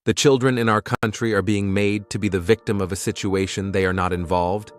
The children in our country are being made to be the victim of a situation they are not involved,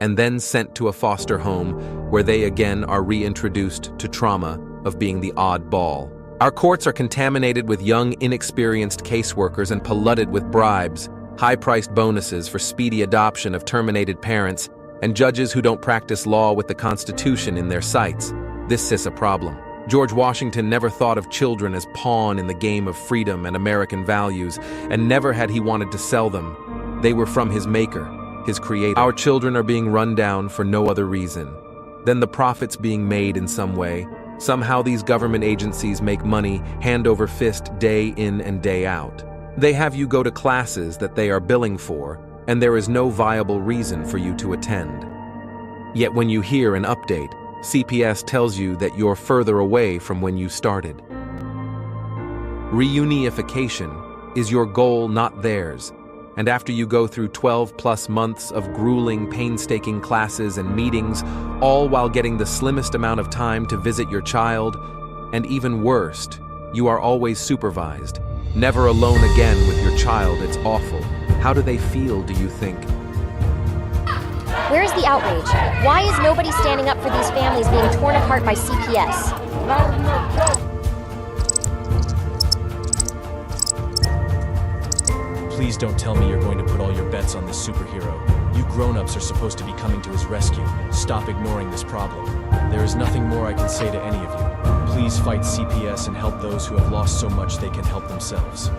and then sent to a foster home where they again are reintroduced to trauma of being the odd ball. Our courts are contaminated with young, inexperienced caseworkers and polluted with bribes, high-priced bonuses for speedy adoption of terminated parents, and judges who don't practice law with the Constitution in their sights. This is a problem. George Washington never thought of children as pawn in the game of freedom and American values, and never had he wanted to sell them. They were from his maker, his creator. Our children are being run down for no other reason than the profits being made in some way. Somehow these government agencies make money hand over fist day in and day out. They have you go to classes that they are billing for, and there is no viable reason for you to attend. Yet when you hear an update, CPS tells you that you're further away from when you started. Reunification is your goal, not theirs. And after you go through 12+ months of grueling, painstaking classes and meetings, all while getting the slimmest amount of time to visit your child, and even worst, you are always supervised, never alone again with your child. It's awful. How do they feel, do you think? Where's the outrage? Why is nobody standing up for these families being torn apart by CPS? Please don't tell me you're going to put all your bets on this superhero. You grown-ups are supposed to be coming to his rescue. Stop ignoring this problem. There is nothing more I can say to any of you. Please fight CPS and help those who have lost so much they can help themselves.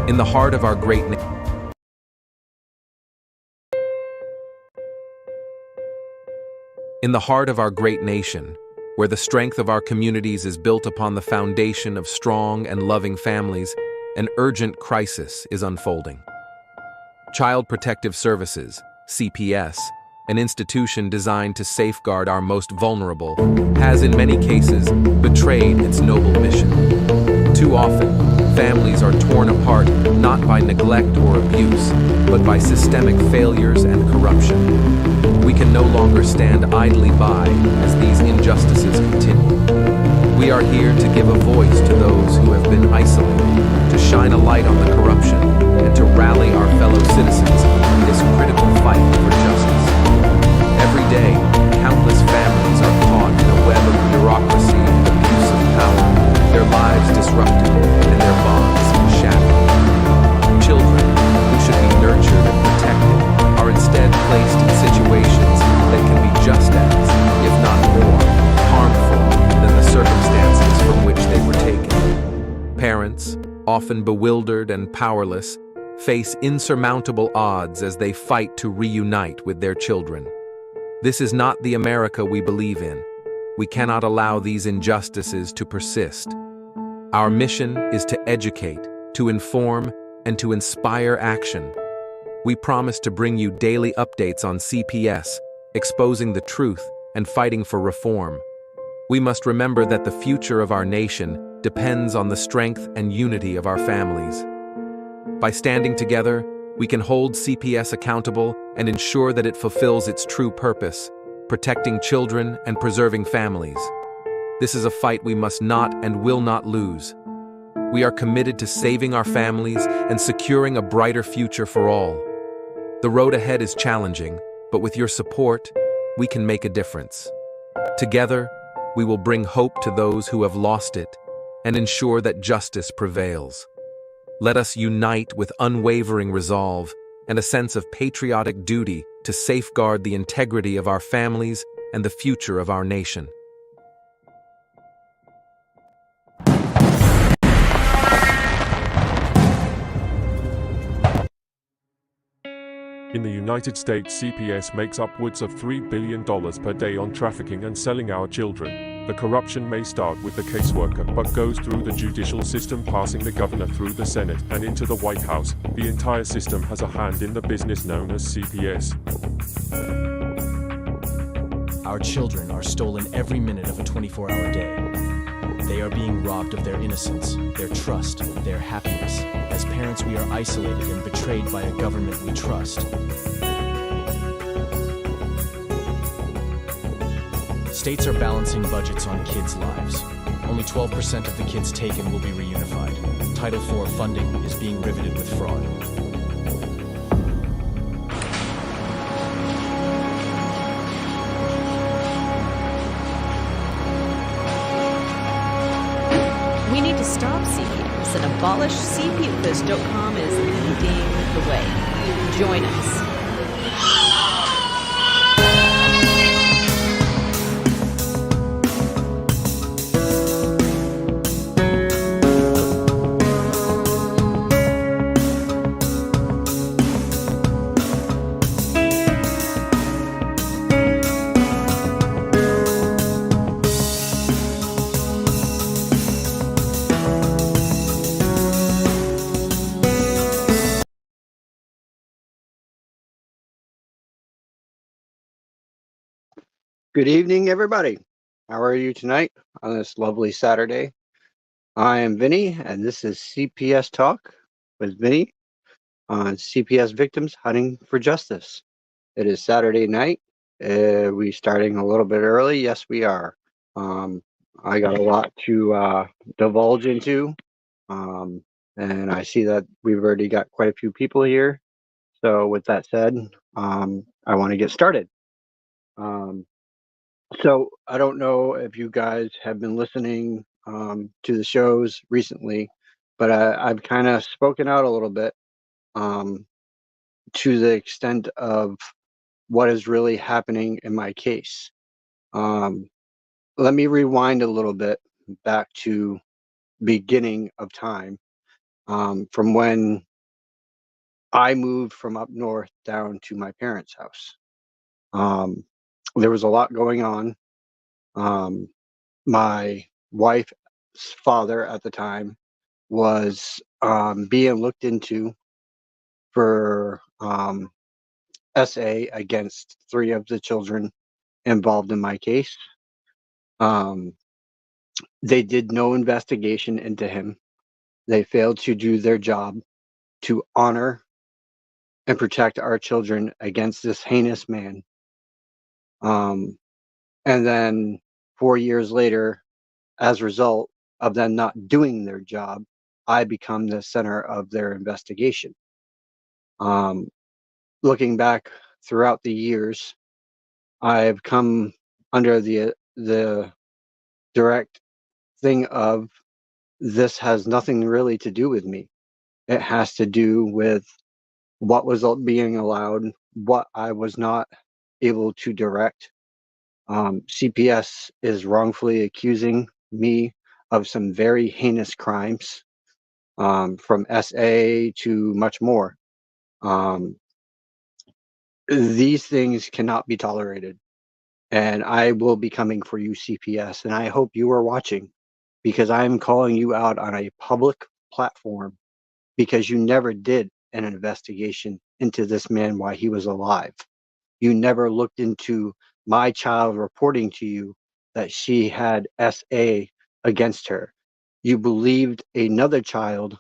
In the heart of our great nation, where the strength of our communities is built upon the foundation of strong and loving families, an urgent crisis is unfolding. Child Protective Services, CPS, an institution designed to safeguard our most vulnerable, has in many cases betrayed its noble mission. Too often, families are torn apart not by neglect or abuse, but by systemic failures and corruption. We can no longer stand idly by as these injustices continue. We are here to give a voice to those who have been isolated, to shine a light on the corruption, and to rally our fellow citizens in this critical fight for justice. Every day, countless families are caught in a web of bureaucracy and abuse of power, their lives disrupted and their bonds shattered. Children, who should be nurtured and protected, are instead placed in situations that can be just as, if not more, harmful than the circumstances from which they were taken. Parents, often bewildered and powerless, face insurmountable odds as they fight to reunite with their children. This is not the America we believe in. We cannot allow these injustices to persist. Our mission is to educate, to inform, and to inspire action. We promise to bring you daily updates on CPS, exposing the truth and fighting for reform. We must remember that the future of our nation depends on the strength and unity of our families. By standing together, we can hold CPS accountable and ensure that it fulfills its true purpose, protecting children and preserving families. This is a fight we must not and will not lose. We are committed to saving our families and securing a brighter future for all. The road ahead is challenging, but with your support, we can make a difference. Together, we will bring hope to those who have lost it and ensure that justice prevails. Let us unite with unwavering resolve and a sense of patriotic duty to safeguard the integrity of our families and the future of our nation. In the United States, CPS makes upwards of $3 billion per day on trafficking and selling our children. The corruption may start with the caseworker, but goes through the judicial system, passing the governor through the Senate and into the White House. The entire system has a hand in the business known as CPS. Our children are stolen every minute of a 24-hour day. They are being robbed of their innocence, their trust, their happiness, As parents, we are isolated and betrayed by a government we trust. States are balancing budgets on kids' lives. Only 12% of the kids taken will be reunified. Title IV funding is being riveted with fraud. We need to stop CPS and abolish CPS.com is leading the way. Join us. Good evening, everybody. How are you tonight on this lovely Saturday? I am Vinny, and this is CPS Talk with Vinny on CPS Victims Hunting for Justice. It is Saturday night. We starting a little bit early. Yes, we are. I got a lot to divulge into, and I see that we've already got quite a few people here. So with that said, I want to get started. So I don't know if you guys have been listening to the shows recently, but I've kind of spoken out a little bit to the extent of what is really happening in my case. Let me rewind a little bit back to beginning of time, from when I moved from up north down to my parents' house. There was a lot going on. My wife's father at the time was being looked into for SA against 3 of the children involved in my case. They did no investigation into him. They failed to do their job to honor and protect our children against this heinous man. And then 4 years later, as a result of them not doing their job, I become the center of their investigation. Looking back throughout the years, I've come under the direct thing of this has nothing really to do with me. It has to do with what was being allowed, what I was not able to direct. CPS is wrongfully accusing me of some very heinous crimes, from SA to much more. These things cannot be tolerated, and I will be coming for you, CPS, and I hope you are watching, because I am calling you out on a public platform because you never did an investigation into this man while he was alive. You never looked into my child reporting to you that she had SA against her. You believed another child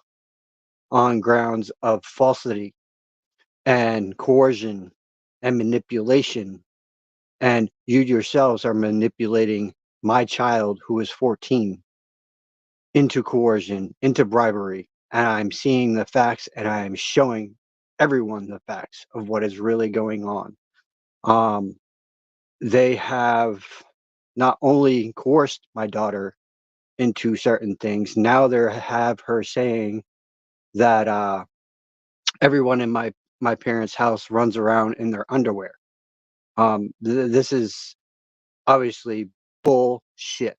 on grounds of falsity and coercion and manipulation. And you yourselves are manipulating my child, who is 14, into coercion, into bribery. And I'm seeing the facts, and I am showing everyone the facts of what is really going on. They have not only coerced my daughter into certain things, now they have her saying that everyone in my parents' house runs around in their underwear. This is obviously bullshit.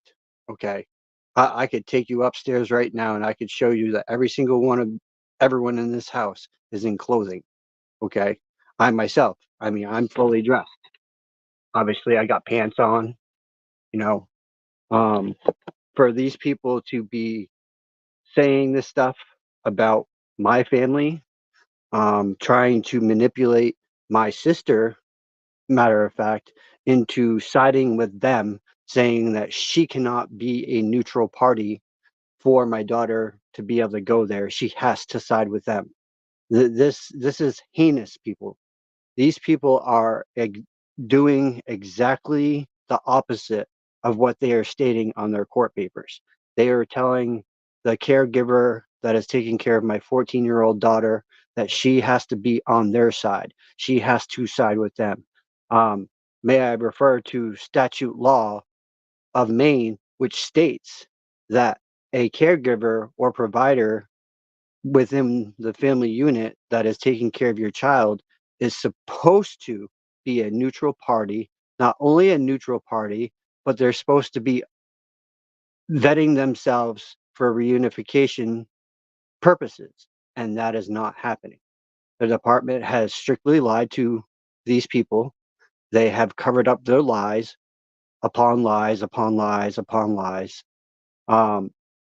Okay, I could take you upstairs right now, and I could show you that every single one of everyone in this house is in clothing. Okay, I myself, I mean, I'm fully dressed. Obviously, I got pants on. You know, um, for these people to be saying this stuff about my family, trying to manipulate my sister, matter of fact, into siding with them, saying that she cannot be a neutral party for my daughter to be able to go there. She has to side with them. This is heinous, people. These people are doing exactly the opposite of what they are stating on their court papers. They are telling the caregiver that is taking care of my 14-year-old daughter that she has to be on their side. She has to side with them. May I refer to statute law of Maine, which states that a caregiver or provider within the family unit that is taking care of your child is supposed to be a neutral party, not only a neutral party, but they're supposed to be vetting themselves for reunification purposes. And that is not happening. The department has strictly lied to these people. They have covered up their lies upon lies upon lies upon lies.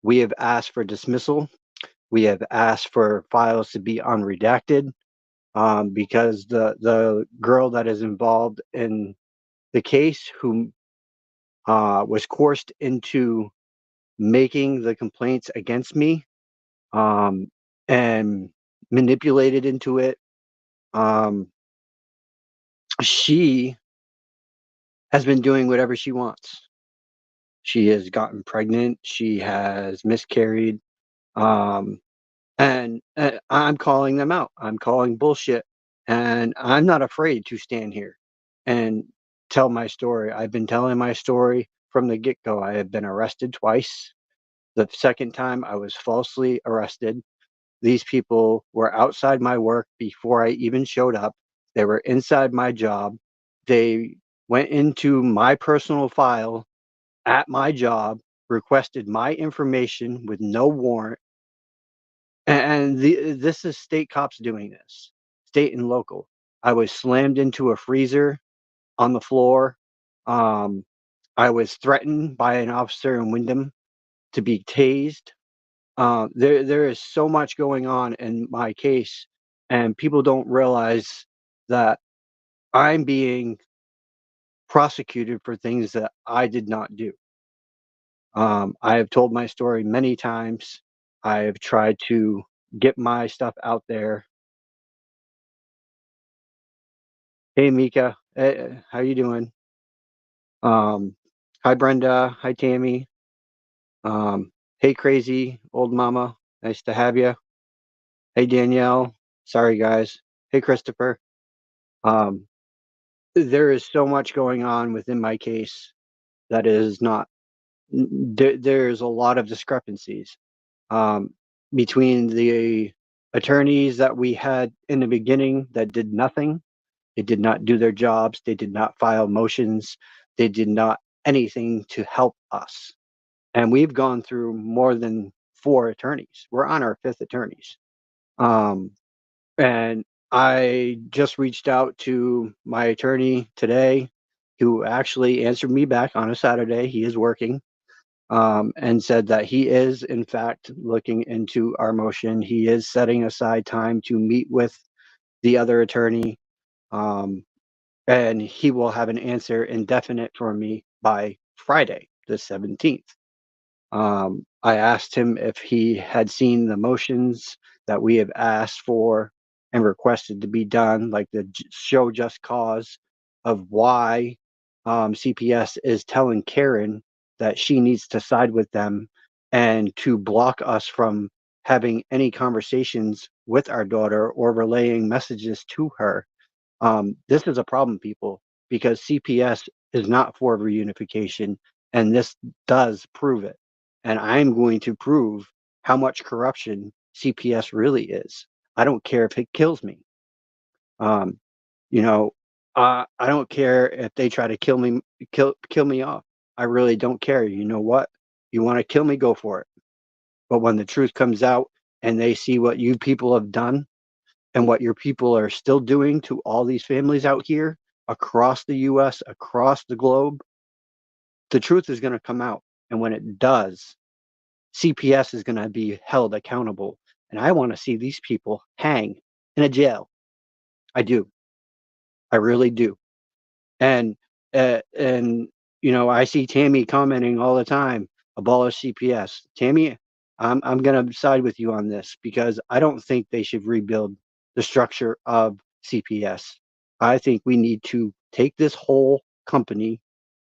We have asked for dismissal. We have asked for files to be unredacted. Because the girl that is involved in the case, who was coerced into making the complaints against me, and manipulated into it, she has been doing whatever she wants. She has gotten pregnant. She has miscarried. Um, and I'm calling them out. I'm calling bullshit, and I'm not afraid to stand here and tell my story. I've been telling my story from the get-go. I have been arrested twice. The second time I was falsely arrested. These people were outside my work before I even showed up. They were inside my job. They went into my personal file at my job, requested my information with no warrant. And this is state cops doing this, state and local. I was slammed into a freezer on the floor. Um, I was threatened by an officer in Wyndham to be tased. There is so much going on in my case, and people don't realize that I'm being prosecuted for things that I did not do. I have told my story many times. I have tried to get my stuff out there. Hey, Mika. How you doing? Um, Hi, Brenda. Hi, Tammy. Hey, crazy old mama. Nice to have you. Hey, Danielle. Sorry, guys. Hey, Christopher. Um, there is so much going on within my case that is not. There's a lot of discrepancies um, between the attorneys that we had in the beginning that did nothing. They did not do their jobs. They did not file motions. They did not anything to help us. And we've gone through more than 4 attorneys. We're on our 5th attorneys. Um, and I just reached out to my attorney today, who actually answered me back on a Saturday. He is working, and said that he is, in fact, looking into our motion. He is setting aside time to meet with the other attorney. Um, and he will have an answer indefinite for me by Friday, the 17th. I asked him if he had seen the motions that we have asked for and requested to be done, like the show just cause of why CPS is telling Karen that she needs to side with them and to block us from having any conversations with our daughter or relaying messages to her. This is a problem, people, because CPS is not for reunification, and this does prove it. And I'm going to prove how much corruption CPS really is. I don't care if it kills me. Um, you know, I don't care if they try to kill me off. I really don't care. You know what? You want to kill me, go for it. But when the truth comes out and they see what you people have done, and what your people are still doing to all these families out here across the US, across the globe, the truth is going to come out. And when it does, CPS is going to be held accountable. And I want to see these people hang in a jail. I do. I really do. And, and, I see Tammy commenting all the time, abolish CPS. Tammy, I'm going to side with you on this because I don't think they should rebuild the structure of CPS. I think we need to take this whole company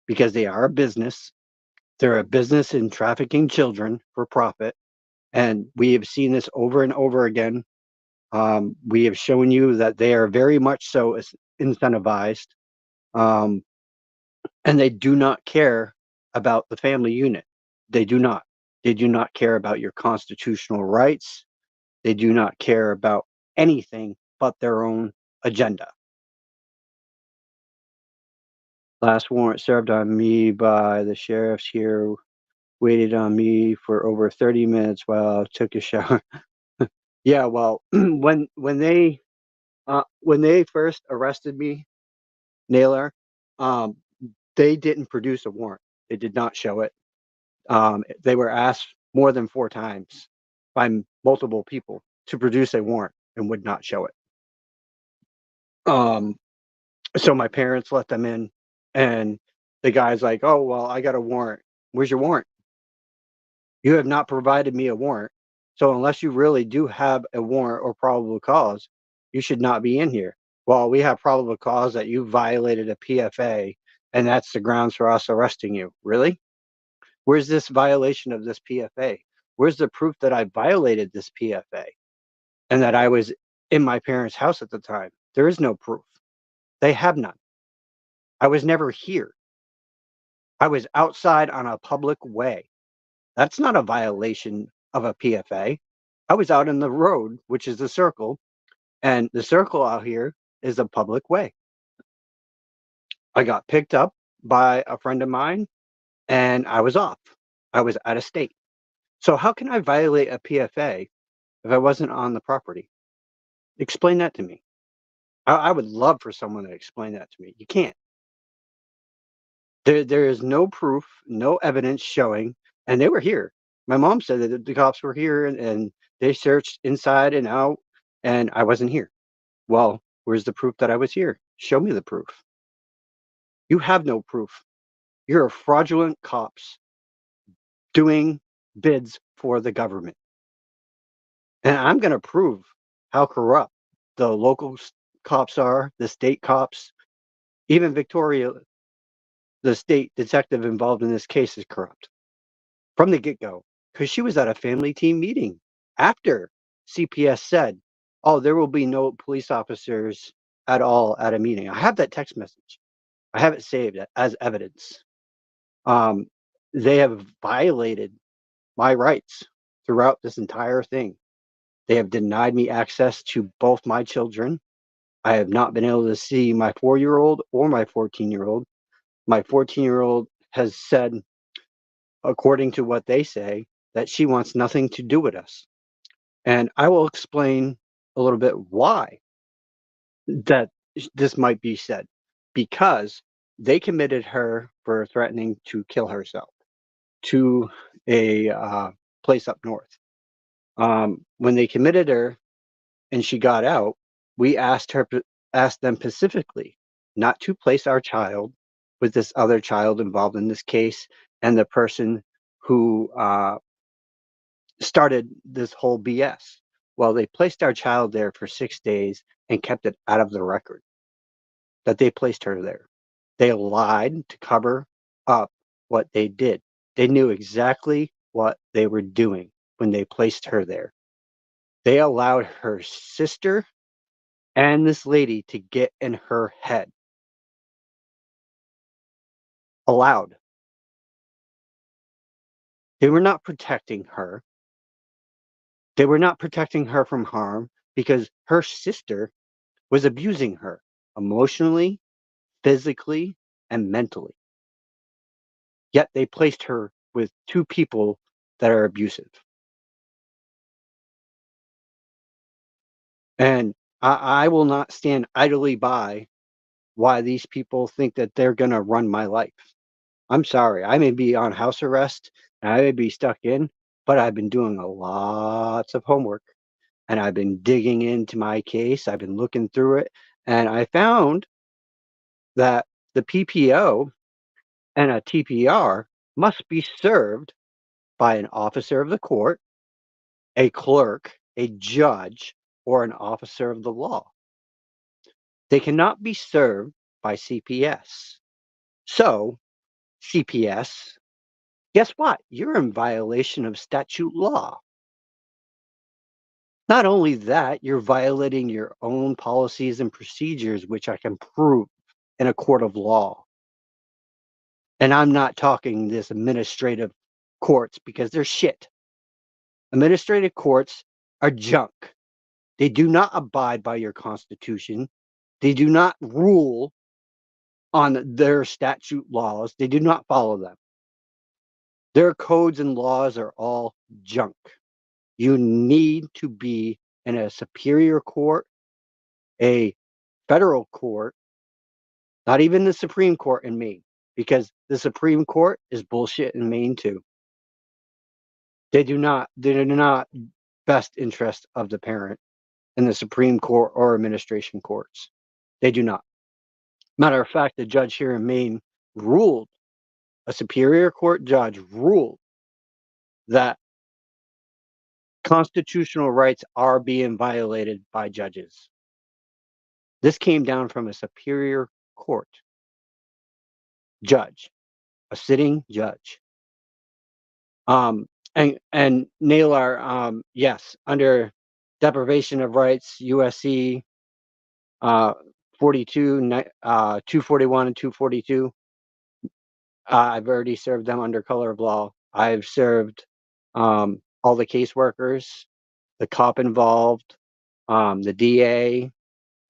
because they are a business. They're a business in trafficking children for profit. And we have seen this over and over again. We have shown you that they are very much so incentivized, um, and they do not care about the family unit. They do not. They do not care about your constitutional rights. They do not care about anything but their own agenda. Last warrant served on me by the sheriffs here waited on me for over 30 minutes while I took a shower. Yeah, well, when they first arrested me, Naylor, um, they didn't produce a warrant. They did not show it. They were asked more than 4 times by multiple people to produce a warrant and would not show it. Um, so my parents let them in, and the guy's like, "Oh, well, I got a warrant. Where's your warrant? You have not provided me a warrant. So unless you really do have a warrant or probable cause, you should not be in here." Well, we have probable cause that you violated a PFA, and that's the grounds for us arresting you. Really? Where's this violation of this PFA? Where's the proof that I violated this PFA and that I was in my parents' house at the time? There is no proof. They have none. I was never here. I was outside on a public way. That's not a violation of a PFA. I was out in the road, which is the circle, and the circle out here is a public way. I got picked up by a friend of mine and I was off. I was out of state. So how can I violate a PFA if I wasn't on the property? Explain that to me. I would love for someone to explain that to me. You can't. There is no proof, no evidence showing, and they were here. My mom said that the cops were here and they searched inside and out, and I wasn't here. Well, where's the proof that I was here? Show me the proof. You have no proof. You're a fraudulent cops doing bids for the government. And I'm going to prove how corrupt the local cops are, the state cops, even Victoria, the state detective involved in this case, is corrupt from the get go because she was at a family team meeting after CPS said, "Oh, there will be no police officers at all at a meeting." I have that text message. I have it saved as evidence. Um, they have violated my rights throughout this entire thing. They have denied me access to both my children. I have not been able to see my 4-year-old or my 14-year-old. My 14-year-old has said, according to what they say, that she wants nothing to do with us. And I will explain a little bit why that this might be said. Because they committed her for threatening to kill herself to a place up north. When they committed her and she got out, we asked them specifically not to place our child with this other child involved in this case and the person who started this whole BS. Well, they placed our child there for 6 days and kept it out of the record that they placed her there. They lied to cover up what they did. They knew exactly what they were doing when they placed her there. They allowed her sister and this lady to get in her head. Allowed. They were not protecting her. They were not protecting her from harm because her sister was abusing her emotionally, physically, and mentally. Yet they placed her with 2 people that are abusive. And I will not stand idly by why these people think that they're going to run my life. I'm sorry. I may be on house arrest and I may be stuck in, but I've been doing a lots of homework and I've been digging into my case. I've been looking through it and I found that the PPO and a TPR must be served by an officer of the court a clerk, a judge, or an officer of the law. They cannot be served by CPS. So, CPS, guess what? You're in violation of statute law. Not only that, you're violating your own policies and procedures, which I can prove in a court of law. And I'm not talking this administrative courts because they're shit. Administrative courts are junk. They do not abide by your constitution. They do not rule on their statute laws. They do not follow them. Their codes and laws are all junk. You need to be in a superior court, a federal court, not even the Supreme Court in Maine, because the Supreme Court is bullshit in Maine too. They do not best interest of the parent in the Supreme Court or administration courts. They do not. Matter of fact, the judge here in Maine ruled, a Superior Court judge ruled that constitutional rights are being violated by judges. This came down from a Superior Court judge, a sitting judge. And Naylor, yes, under deprivation of rights, USC 42, 241 and 242. I've already served them under color of law. I've served all the caseworkers, the cop involved, the DA,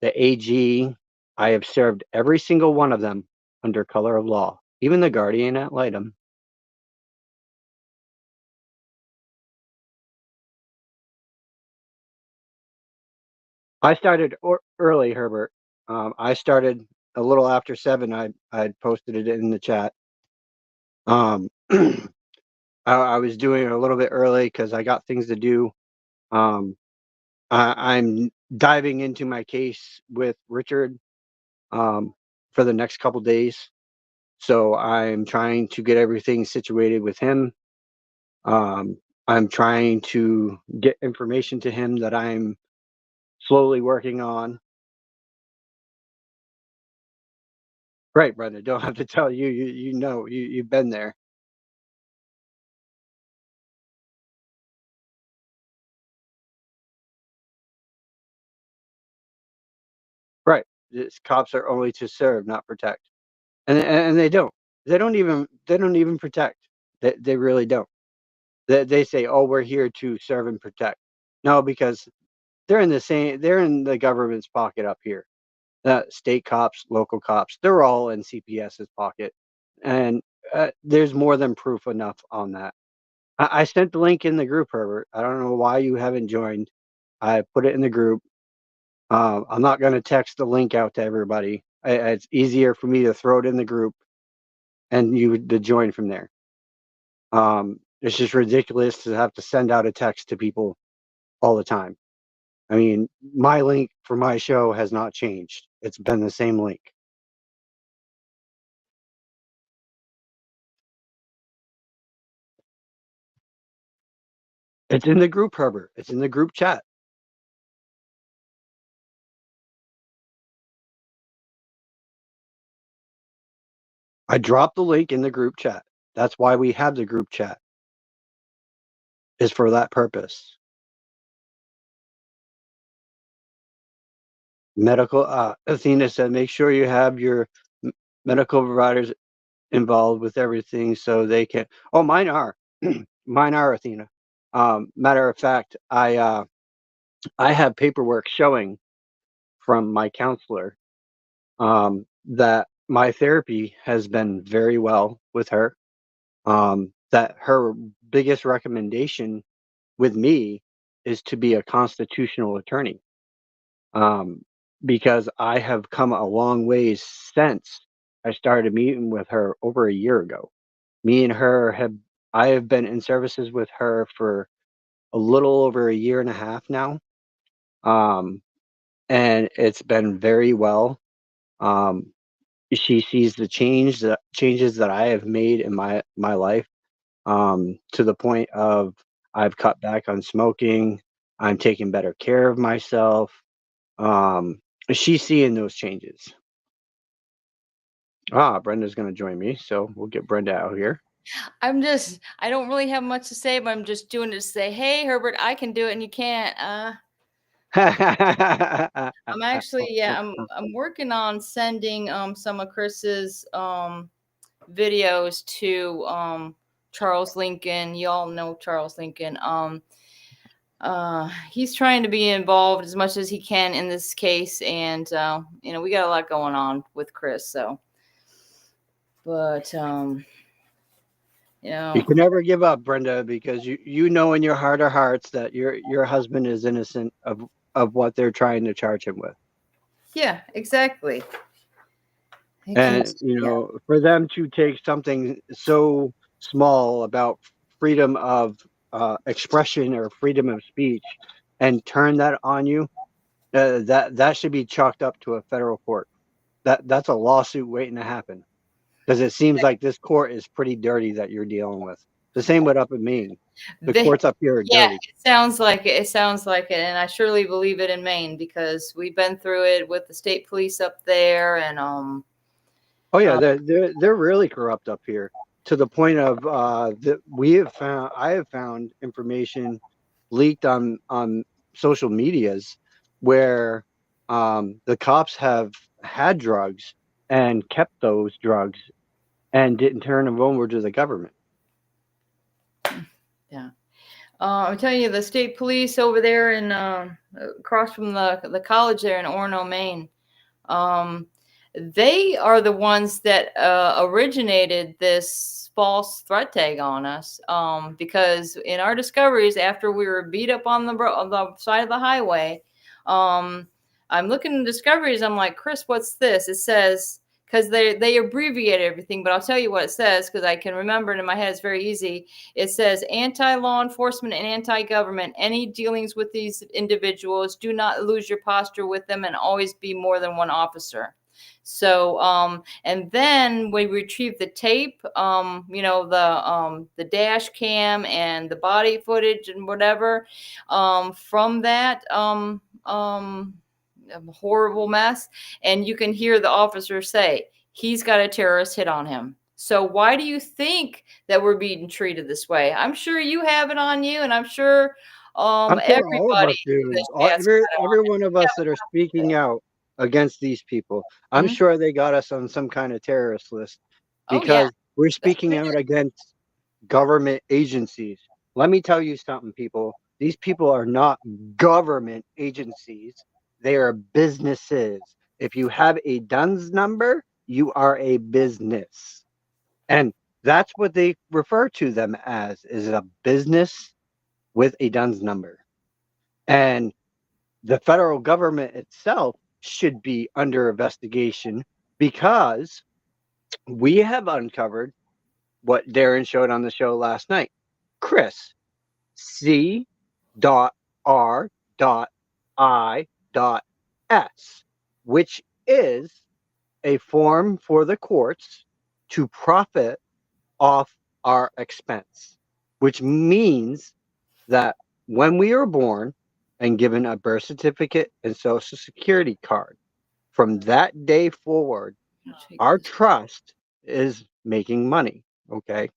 the AG. I have served every single one of them under color of law, even the guardian ad litem. I started early, Herbert. I started a little after 7. I posted it in the chat. Um, I was doing it a little bit early because I got things to do. I'm diving into my case with Richard for the next couple days. So I'm trying to get everything situated with him. I'm trying to get information to him that I'm slowly working on. Right, Brenda. Don't have to tell you. You know. You've been there. Right. It's, cops are only to serve, not protect, and they don't. They don't even protect. They really don't. They say, "Oh, we're here to serve and protect." No, because they're in the government's pocket up here. State cops, local cops, they're all in CPS's pocket. And there's more than proof enough on that. I sent the link in the group, Herbert. I don't know why you haven't joined. I put it in the group. I'm not going to text the link out to everybody. It's easier for me to throw it in the group and you to join from there. It's just ridiculous to have to send out a text to people all the time. I mean, my link for my show has not changed. It's been the same link. It's in the group, Herbert. It's in the group chat. I dropped the link in the group chat. That's why we have the group chat. Is for that purpose. Medical Athena said, make sure you have your medical providers involved with everything so they can. Oh, mine are. Mine are, Athena. Matter of fact, I have paperwork showing from my counselor that my therapy has been very well with her. That her biggest recommendation with me is to be a constitutional attorney. Because I have come a long ways since I started meeting with her over a year ago. Me and her I have been in services with her for a little over a year and a half now. And it's been very well. She sees the changes that I have made in my life, to the point of I've cut back on smoking. I'm taking better care of myself. Um, she's seeing those changes. Brenda's going to join me, so we'll get Brenda out here. I don't really have much to say, but I'm just doing it to say, hey, Herbert, I can do it and you can't. I'm actually, yeah, I'm working on sending some of Chris's videos to Charles Lincoln. Y'all know Charles Lincoln. He's trying to be involved as much as he can in this case, and we got a lot going on with Chris, so but You can never give up, Brenda, because you know in your heart of hearts that your husband is innocent of what they're trying to charge him with. yeah, exactly. And for them to take something so small about freedom of expression or freedom of speech and turn that on you, that should be chalked up to a federal court. That's a lawsuit waiting to happen, because it seems like this court is pretty dirty that you're dealing with. The same with up in Maine. The courts up here are dirty. It sounds like it. It sounds like it, and I surely believe it in Maine because we've been through it with the state police up there, and Oh yeah, they're really corrupt up here, to the point of I have found information leaked on social medias where the cops have had drugs and kept those drugs and didn't turn them over to the government. yeah. I'm telling you, the state police over there in across from the college there in Orono, Maine, they are the ones that originated this false threat tag on us. Because in our discoveries, after we were beat up on the side of the highway, I'm looking at discoveries. I'm like, Chris, what's this? It says, because they abbreviate everything, but I'll tell you what it says because I can remember it in my head. It's very easy. It says anti-law enforcement and anti-government. Any dealings with these individuals, do not lose your posture with them and always be more than one officer. So, and then we retrieve the tape, the dash cam and the body footage and whatever, from that, horrible mess. And you can hear the officer say, he's got a terrorist hit on him. So why do you think that we're being treated this way? I'm sure you have it on you, and I'm sure I'm sure all of us do. Every one of us that are speaking out against these people, I'm sure they got us on some kind of terrorist list because we're speaking out against government agencies. Let me tell you something, people. These people are not government agencies. They are businesses. If you have a DUNS number, you are a business. And that's what they refer to them as, is a business with a DUNS number. And the federal government itself should be under investigation because we have uncovered what Darren showed on the show last night. Chris, C.R.I.S, which is a form for the courts to profit off our expense, which means that when we are born and given a birth certificate and social security card, from that day forward, our trust is making money. Okay.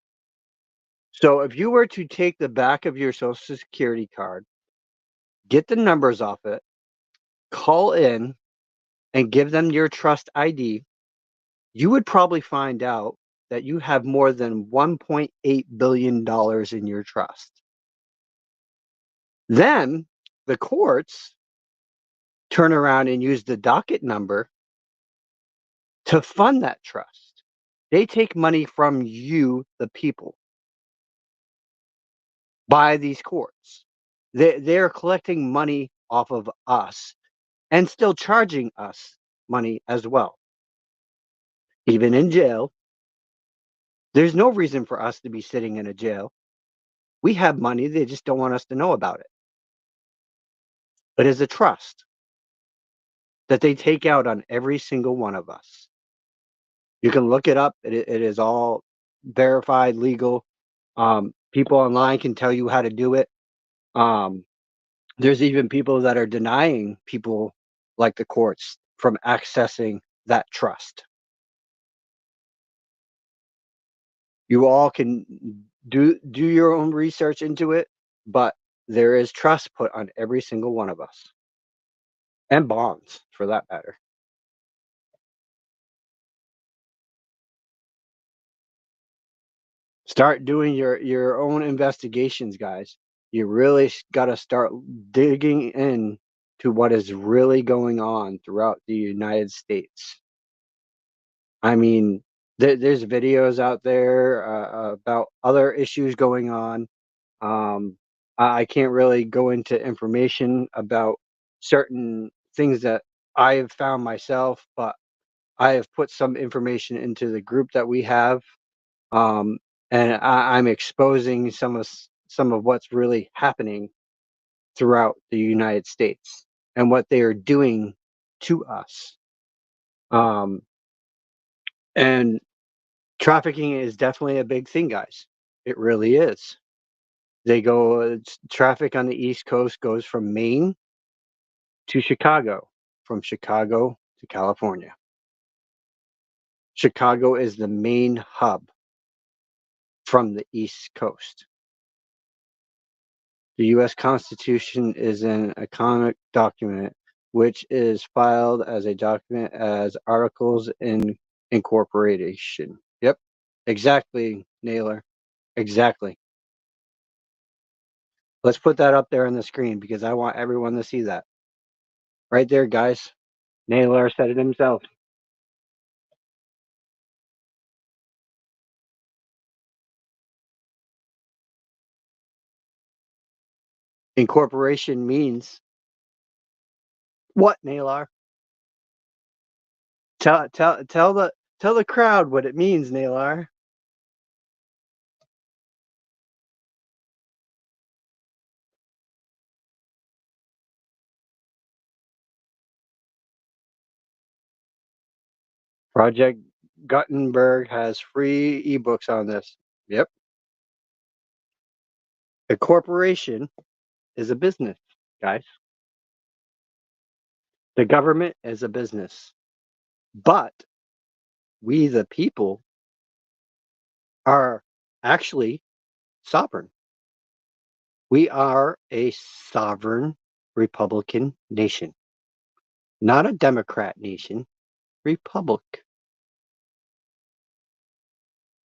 So if you were to take the back of your social security card, get the numbers off it, call in and give them your trust ID, you would probably find out that you have more than $1.8 billion in your trust. Then the courts turn around and use the docket number to fund that trust. They take money from you, the people, by these courts. They're collecting money off of us and still charging us money as well. Even in jail, there's no reason for us to be sitting in a jail. We have money, they just don't want us to know about it. It is a trust that they take out on every single one of us. You can look it up. It is all verified, legal. People online can tell you how to do it. There's even people that are denying people like the courts from accessing that trust. You all can do your own research into it, but there is trust put on every single one of us, and bonds for that matter. Start doing your own investigations, guys. You really got to start digging in to what is really going on throughout the United States. I mean, there's videos out there about other issues going on. I can't really go into information about certain things that I have found myself, but I have put some information into the group that we have, um, and I'm exposing some of what's really happening throughout the United States and what they are doing to us. Um, and trafficking is definitely a big thing, guys. It really is. Traffic on the East Coast goes from Maine to Chicago, from Chicago to California. Chicago is the main hub from the East Coast. The U.S. Constitution is an iconic document which is filed as a document as Articles in Incorporation. Yep, exactly, Naylor. Exactly. Let's put that up there on the screen because I want everyone to see that. Right there, guys. Naylor said it himself. Incorporation means what, Naylor? Tell the crowd what it means, Naylor. Project Gutenberg has free ebooks on this. Yep. A corporation is a business, guys. The government is a business. But we, the people, are actually sovereign. We are a sovereign Republican nation, not a Democrat nation, Republic.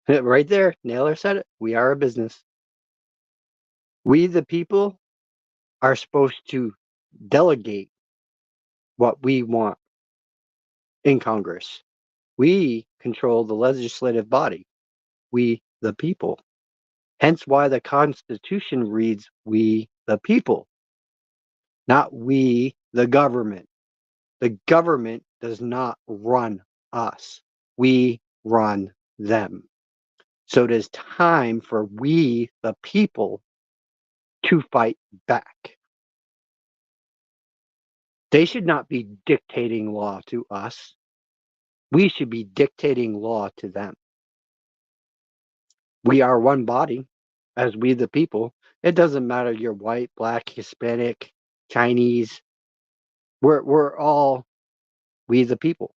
Right there, Naylor said it. We are a business. We, the people, are supposed to delegate what we want in Congress. We control the legislative body. We, the people. Hence why the Constitution reads, we, the people, not we, the government. The government does not run us. We run them. So it is time for we, the people, to fight back. They should not be dictating law to us. We should be dictating law to them. We are one body as we the people. It doesn't matter you're white, black, Hispanic, Chinese. We're all we the people.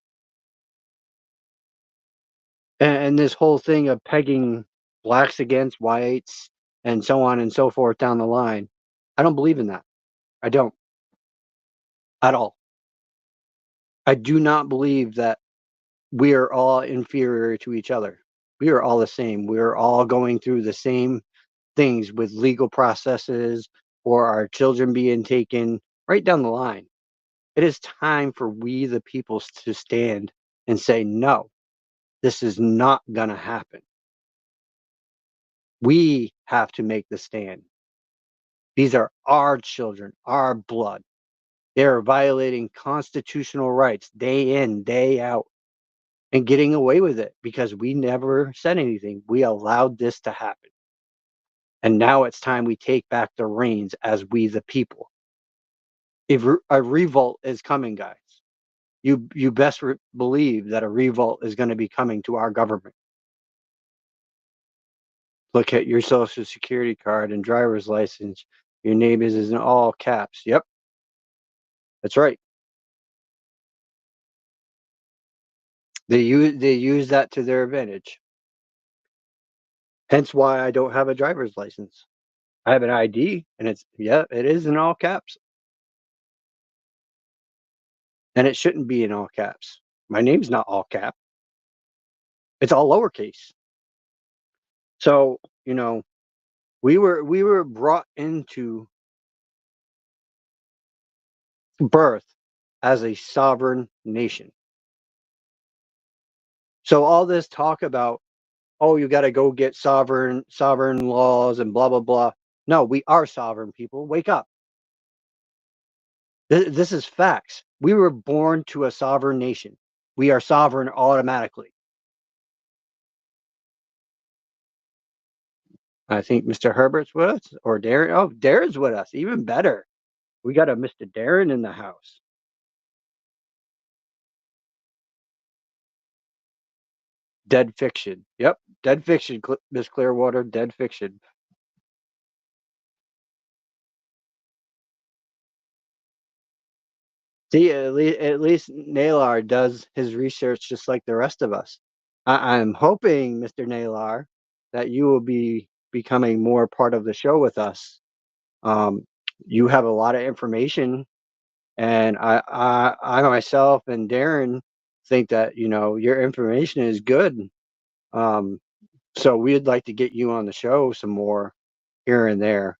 And this whole thing of pegging blacks against whites and so on and so forth down the line, I don't believe in that. I don't at all. I do not believe that we are all inferior to each other. We are all the same. We are all going through the same things with legal processes or our children being taken right down the line. It is time for we, the people, to stand and say, no, this is not going to happen. We have to make the stand. These are our children, our blood. They are violating constitutional rights day in, day out, and getting away with it because we never said anything. We allowed this to happen. And now it's time we take back the reins as we, the people. If a revolt is coming, guys, you best believe that a revolt is going to be coming to our government. Look at your social security card and driver's license. Your name is in all caps. Yep, that's right. They use that to their advantage. Hence why I don't have a driver's license. I have an ID, and it is in all caps, and it shouldn't be in all caps. My name's not all cap; it's all lowercase. So we were brought into birth as a sovereign nation. So all this talk about, oh, you got to go get sovereign laws and blah blah blah. No, we are sovereign people. Wake up. This is facts. We were born to a sovereign nation. We are sovereign automatically. I think Mr. Herbert's with us, or Darren. Oh, Darren's with us. Even better. We got a Mr. Darren in the house. Dead fiction. Yep, dead fiction, Miss Clearwater. Dead fiction. See, at least Naylor does his research just like the rest of us. I'm hoping, Mr. Naylor, that you will be becoming more part of the show with us. You have a lot of information, and I myself and Darren think that your information is good. So we'd like to get you on the show some more here and there.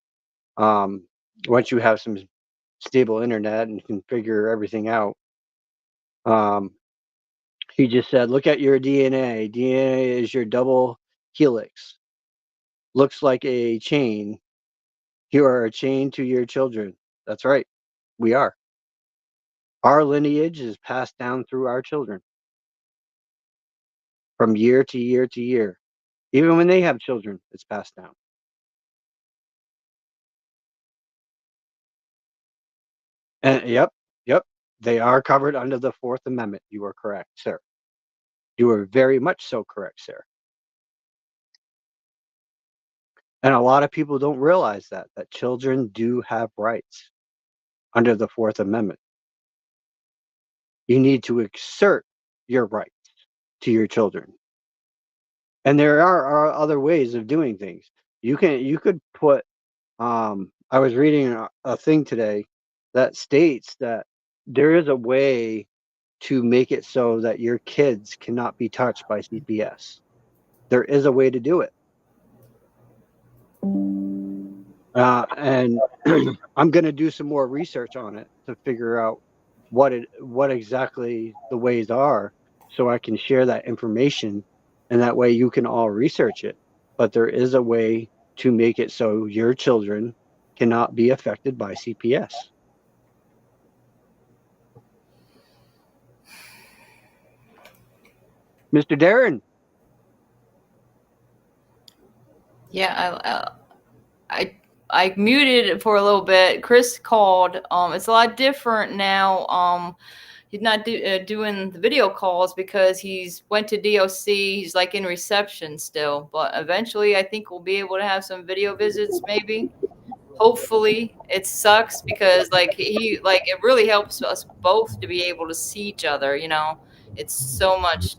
Once you have some stable internet and can figure everything out. He just said, look at your DNA. DNA is your double helix. Looks like a chain. You are a chain to your children. That's right. We are. Our lineage is passed down through our children from year to year to year. Even when they have children, it's passed down. And yep. They are covered under the Fourth Amendment. You are correct, sir. You are very much so correct, sir. And a lot of people don't realize that children do have rights under the Fourth Amendment. You need to exert your rights to your children. And there are other ways of doing things. You could put I was reading a thing today that states that there is a way to make it so that your kids cannot be touched by CPS. There is a way to do it. And I'm going to do some more research on it to figure out what exactly the ways are, so I can share that information, and that way you can all research it. But there is a way to make it so your children cannot be affected by CPS. Mr. Darren. Yeah, I muted it for a little bit. Chris called. It's a lot different now. He's not doing the video calls because he's went to DOC. He's like in reception still, but eventually I think we'll be able to have some video visits. Maybe, hopefully. It sucks because it really helps us both to be able to see each other. It's so much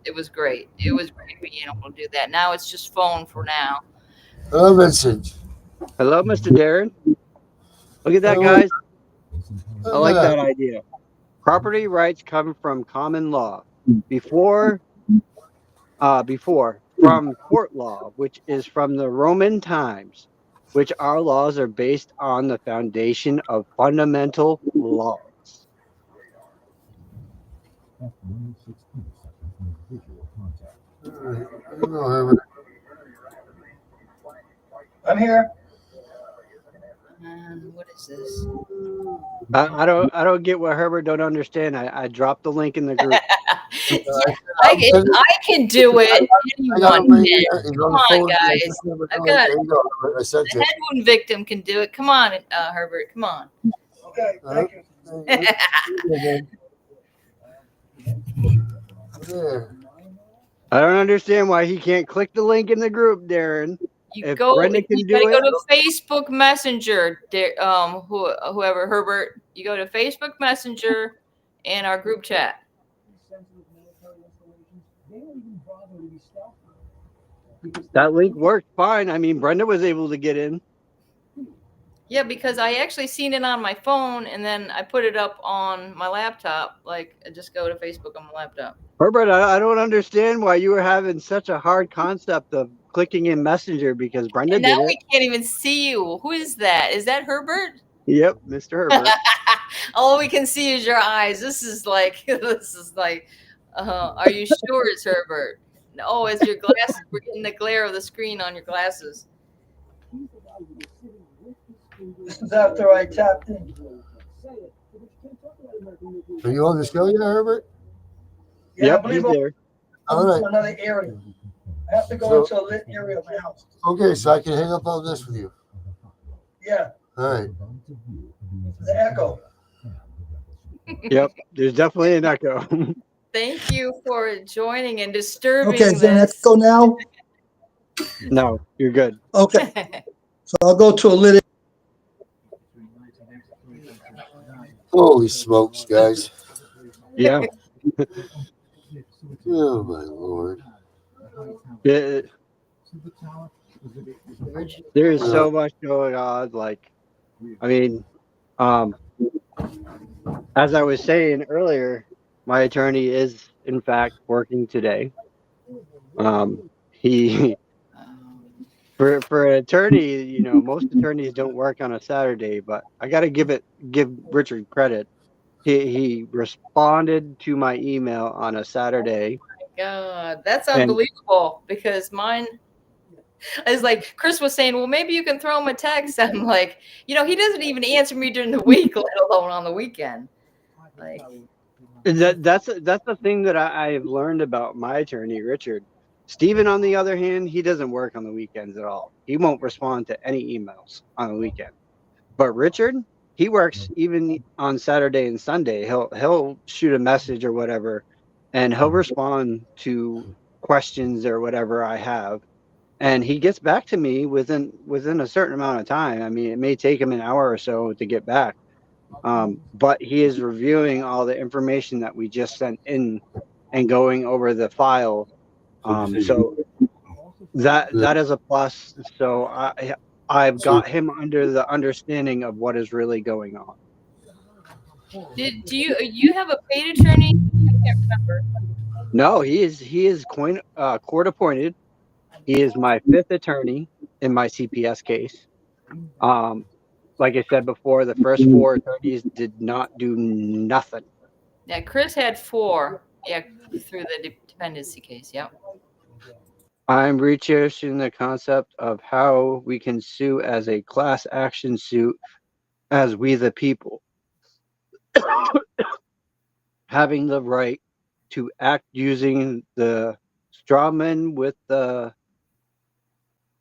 it was great. It was great being able to do that. Now it's just phone for now. Hello, Vincent. Hello, Mr. Darren. Look at that, guys. I like that idea. Property rights come from common law before from court law, which is from the Roman times, which our laws are based on the foundation of fundamental laws. I'm here. What is this? I don't get what Herbert don't understand. I dropped the link in the group. I can do it. Anyone can. Come on, guys. I've got it. The head wound victim can do it. Come on, Herbert. Come on. Okay. Thank you. I don't understand why he can't click the link in the group, Darren. If Brenda can You do gotta it, go to Facebook Messenger, whoever, Herbert. You go to Facebook Messenger and our group chat. that link worked fine. I mean, Brenda was able to get in. Yeah, because I actually seen it on my phone and then I put it up on my laptop. Like, I just go to Facebook on my laptop. Herbert, I don't understand why you were having such a hard concept of clicking in Messenger because Brenda And now did it. we can't even see you. Who is that? Is that Herbert? Yep, Mr. Herbert. All we can see is your eyes. This is like, are you sure it's Herbert? No, it's your glasses. We're getting the glare of the screen on your glasses. This is after I tapped in. Are you on the show yet, Herbert? Yeah, Yep, I believe he's there. I'm All right. to another area. I have to go So- into a lit area of my house. Okay, so I can hang up on this with you. Yeah, All right. the echo. Yep, there's definitely an echo. Thank you for joining and disturbing Okay, is there an this. echo now? No, you're good. Okay, so I'll go to a lit. Holy smokes, guys. Yeah. Oh, my Lord. Yeah, there is so much going on. Like, I mean, as I was saying earlier, my attorney is in fact working today. He for an attorney, you know, most attorneys don't work on a Saturday, but I got to give Richard credit. He responded to my email on a Saturday. God, that's And- unbelievable because mine is like Chris was saying, well, maybe you can throw him a text. I'm like, he doesn't even answer me during the week, let alone on the weekend. Like, That's the thing that I've learned about my attorney, Richard. Stephen, on the other hand, he doesn't work on the weekends at all. He won't respond to any emails on the weekend. But Richard, he works even on Saturday and Sunday. He'll shoot a message or whatever, and he'll respond to questions or whatever I have, and he gets back to me within a certain amount of time. I mean, it may take him an hour or so to get back. But he is reviewing all the information that we just sent in and going over the file. So that is a plus. So I've got him under the understanding of what is really going on. do you have a paid attorney? I can't remember. No, he is court appointed. He is my fifth attorney in my CPS case. Like I said before, the first four attorneys did not do nothing. Yeah, Chris had 4. Yeah, through the dependency case. Yep. I'm researching the concept of how we can sue as a class action suit as we the people. Having the right to act using the strawman with the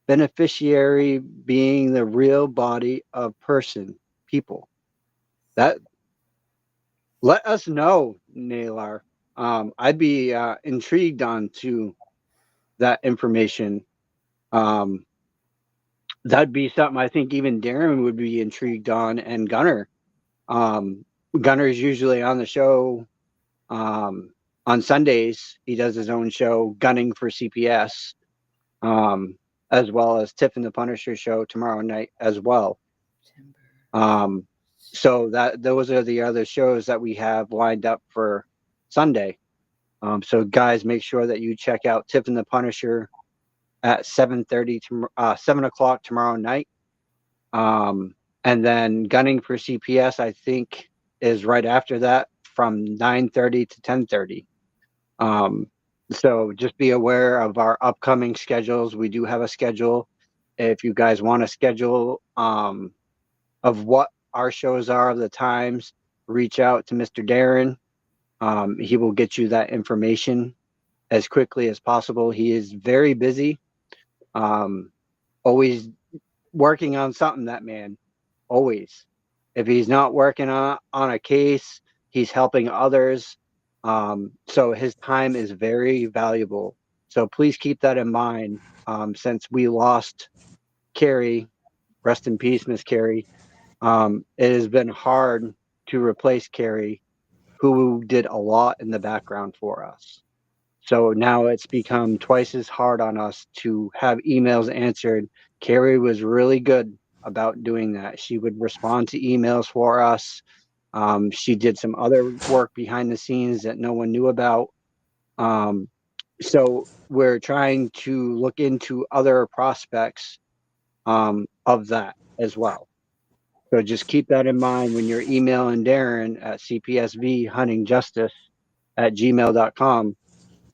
beneficiary being the real body of person, people. That let us know, Nalar. I'd be intrigued on to that information. That'd be something I think even Darren would be intrigued on, and Gunner. Gunner's usually on the show on Sundays. He does his own show, Gunning for CPS, as well as Tiff and the Punisher show tomorrow night as well. So those are the other shows that we have lined up for Sunday. So guys, make sure that you check out Tiff and the Punisher at 7:30 7 o'clock tomorrow night. And then Gunning for CPS, I think, is right after that from 9:30 to 10:30. So just be aware of our upcoming schedules. We do have a schedule. If you guys want a schedule of what our shows are, the times, reach out to Mr. Darren. He will get you that information as quickly as possible. He is very busy. Always working on something, that man. Always. If he's not working on a case, he's helping others. So his time is very valuable. So please keep that in mind. Since we lost Carrie, rest in peace, Miss Carrie. It has been hard to replace Carrie, who did a lot in the background for us. So now it's become twice as hard on us to have emails answered. Carrie was really good about doing that. She would respond to emails for us. She did some other work behind the scenes that no one knew about. So we're trying to look into other prospects of that as well. So just keep that in mind when you're emailing Darren at cpsvhuntingjustice@gmail.com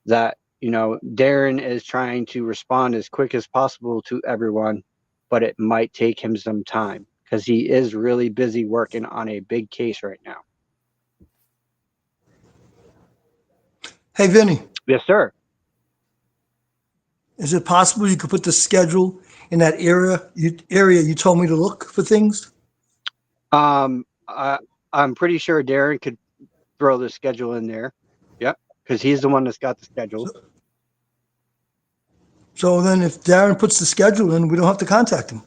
that, Darren is trying to respond as quick as possible to everyone, but it might take him some time because he is really busy working on a big case right now. Hey, Vinny, Yes, sir. is it possible you could put the schedule in that area you told me to look for things? I'm pretty sure Darren could throw the schedule in there. Yep, because he's the one that's got the schedule. So then if Darren puts the schedule in, we don't have to contact him.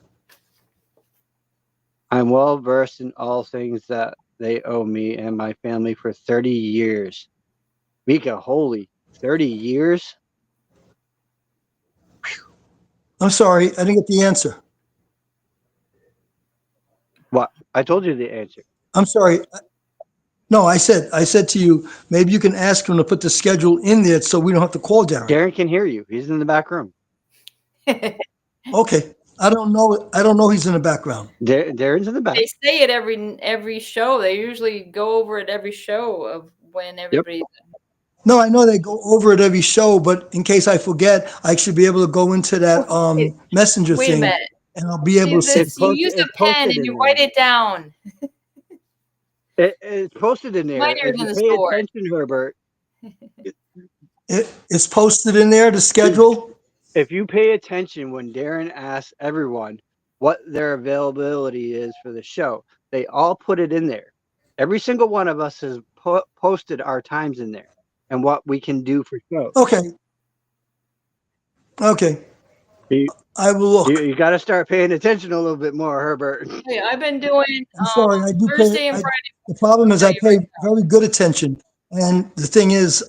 I'm well versed in all things that they owe me and my family for 30 years. Mika, holy 30 years? I'm sorry, I didn't get the answer. What? I told you the answer. I'm sorry. No, I said to you, maybe you can ask him to put the schedule in there so we don't have to call Darren. Darren can hear you. He's in the back room. Okay. I don't know he's in the background. Darren's in the back. They say it every show. They usually go over it every show of when everybody's. No, I know they go over it every show, but in case I forget, I should be able to go into that messenger Wait a thing minute. and I'll be able to see. You use a pen and you write it down. It's posted in there. Minor If than you the pay sport. attention, Herbert. It's posted in there, the schedule. If you pay attention when Darren asks everyone what their availability is for the show, they all put it in there. Every single one of us has posted our times in there and what we can do for shows. Okay. I will look. You got to start paying attention a little bit more, Herbert. Yeah, I've been doing I'm sorry, I do Thursday and pay. Friday. The problem is I pay very good attention. And the thing is,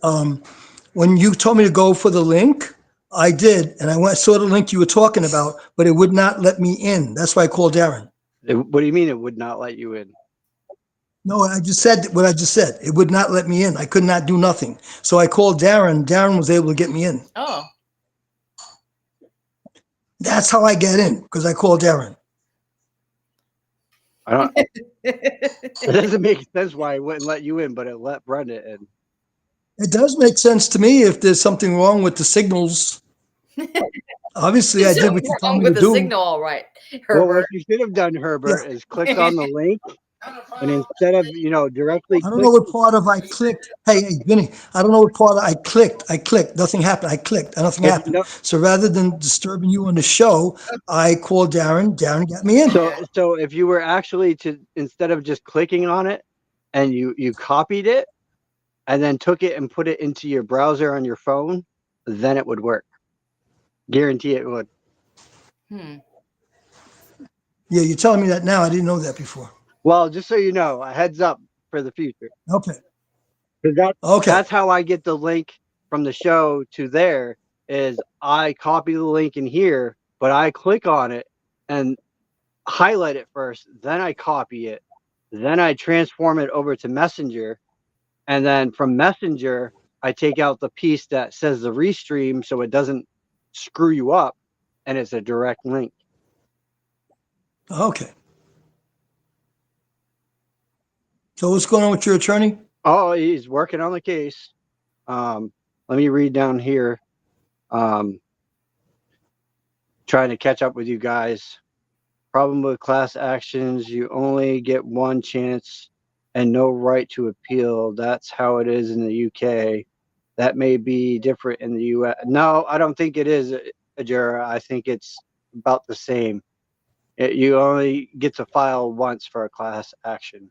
when you told me to go for the link, I did. And I saw the link you were talking about, but it would not let me in. That's why I called Darren. What do you mean it would not let you in? No, I just said what I just said. It would not let me in. I could not do nothing. So I called Darren. Darren was able to get me in. Oh. That's how I get in, because I called Darren. It doesn't make sense why it wouldn't let you in, but it let Brenda in. It does make sense to me if there's something wrong with the signals. Obviously, I did what you told me to the do. signal, all right, Well, what Herbert. you should have done, Herbert, is clicked on the link, and instead of directly, I don't know what part of I clicked. Hey, Vinny, I don't know what part I clicked. Nothing happened. I clicked and nothing happened. So rather than disturbing you on the show, I called Darren. Darren got me in. So if you were actually instead of just clicking on it and you copied it and then took it and put it into your browser on your phone, then it would work. Guarantee it would. Yeah, you're telling me that now. I didn't know that before. Well, just so you know, a heads up for the future. Okay. That's how I get the link from the show to there is I copy the link in here, but I click on it and highlight it first, then I copy it, then I transform it over to Messenger, and then from Messenger, I take out the piece that says the restream so it doesn't screw you up, and it's a direct link. Okay. So what's going on with your attorney? Oh, he's working on the case. Let me read down here. Trying to catch up with you guys. Problem with class actions, you only get one chance and no right to appeal. That's how it is in the UK. That may be different in the US. No, I don't think it is, Ajura. I think it's about the same. You only get to file once for a class action.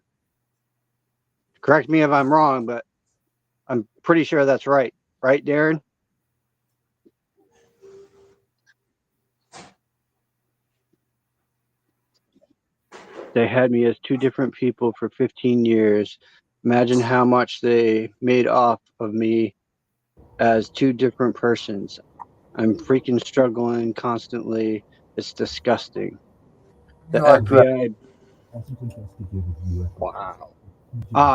Correct me if I'm wrong, but I'm pretty sure that's right. Right, Darren? They had me as two different people for 15 years. Imagine how much they made off of me as two different persons. I'm freaking struggling constantly. It's disgusting. The You are correct. FBI. Wow.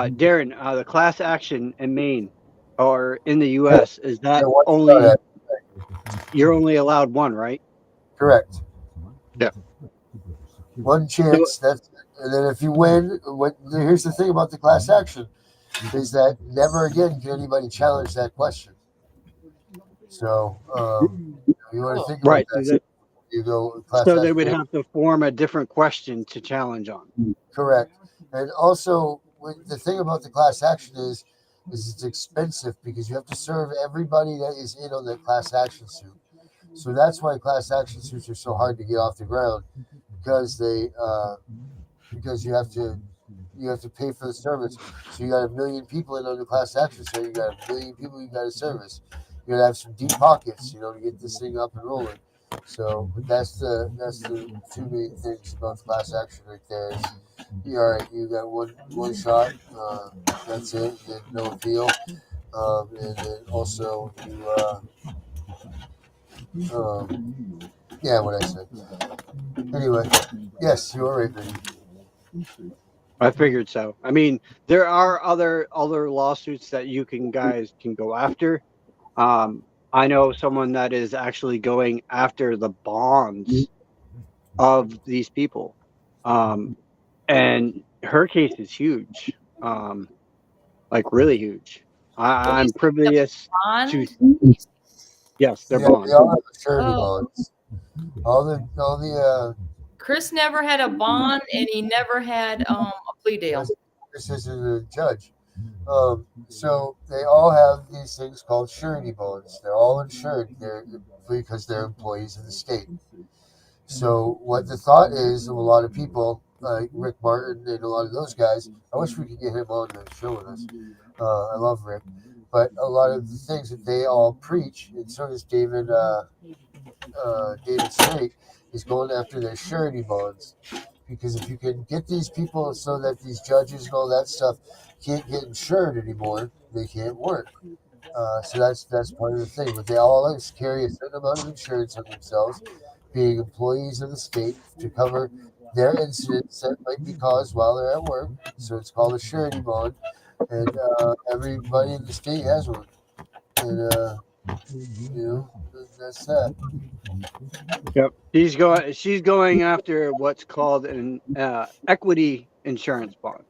Darren, the class action in Maine or in the Yeah, U.S. is yeah, that one shot only at you're only allowed one, right? correct. Yeah. One So, chance. That's and then if you win, here's the thing about the class action is that never again can anybody challenge that question. So you want to think about right. that. So you go class So they would action. have to form a different question to challenge on. Correct. And also, the thing about the class action is it's expensive because you have to serve everybody that is in on the class action suit. So that's why class action suits are so hard to get off the ground because because you have to pay for the service. So you got a million people in on the class action suit. You got a million people you got to service. You got to have some deep pockets, to get this thing up and rolling. So that's the two main things about the class action right there. Is, all right, you got one shot. That's it. Then no appeal. And then also yeah, what I said. Anyway, yes, you are right, Vinny. I figured so. I mean, there are other lawsuits that you guys can go after. I know someone that is actually going after the bonds of these people. And her case is huge. Like really huge. What do you I'm say, the privileged to bond? yes, their Yeah, they bonds. all have surety Oh, bonds. All the Chris never had a bond, and he never had a plea deal. this isn't a judge. So they all have these things called surety bonds. They're all insured. Because they're employees of the state. So what the thought is of a lot of people, like Rick Martin and a lot of those guys, I wish we could get him on the show with us. I love Rick, but a lot of the things that they all preach, and so does David Strait, is going after their surety bonds. Because if you can get these people so that these judges and all that stuff can't get insured anymore, they can't work. So that's part of the thing. But they all carry a certain amount of insurance on themselves, being employees of the state to cover their incidents that might be caused while they're at work. So it's called a surety bond, and everybody in the state has one. And that's that. Yep. She's going after what's called an equity insurance bond.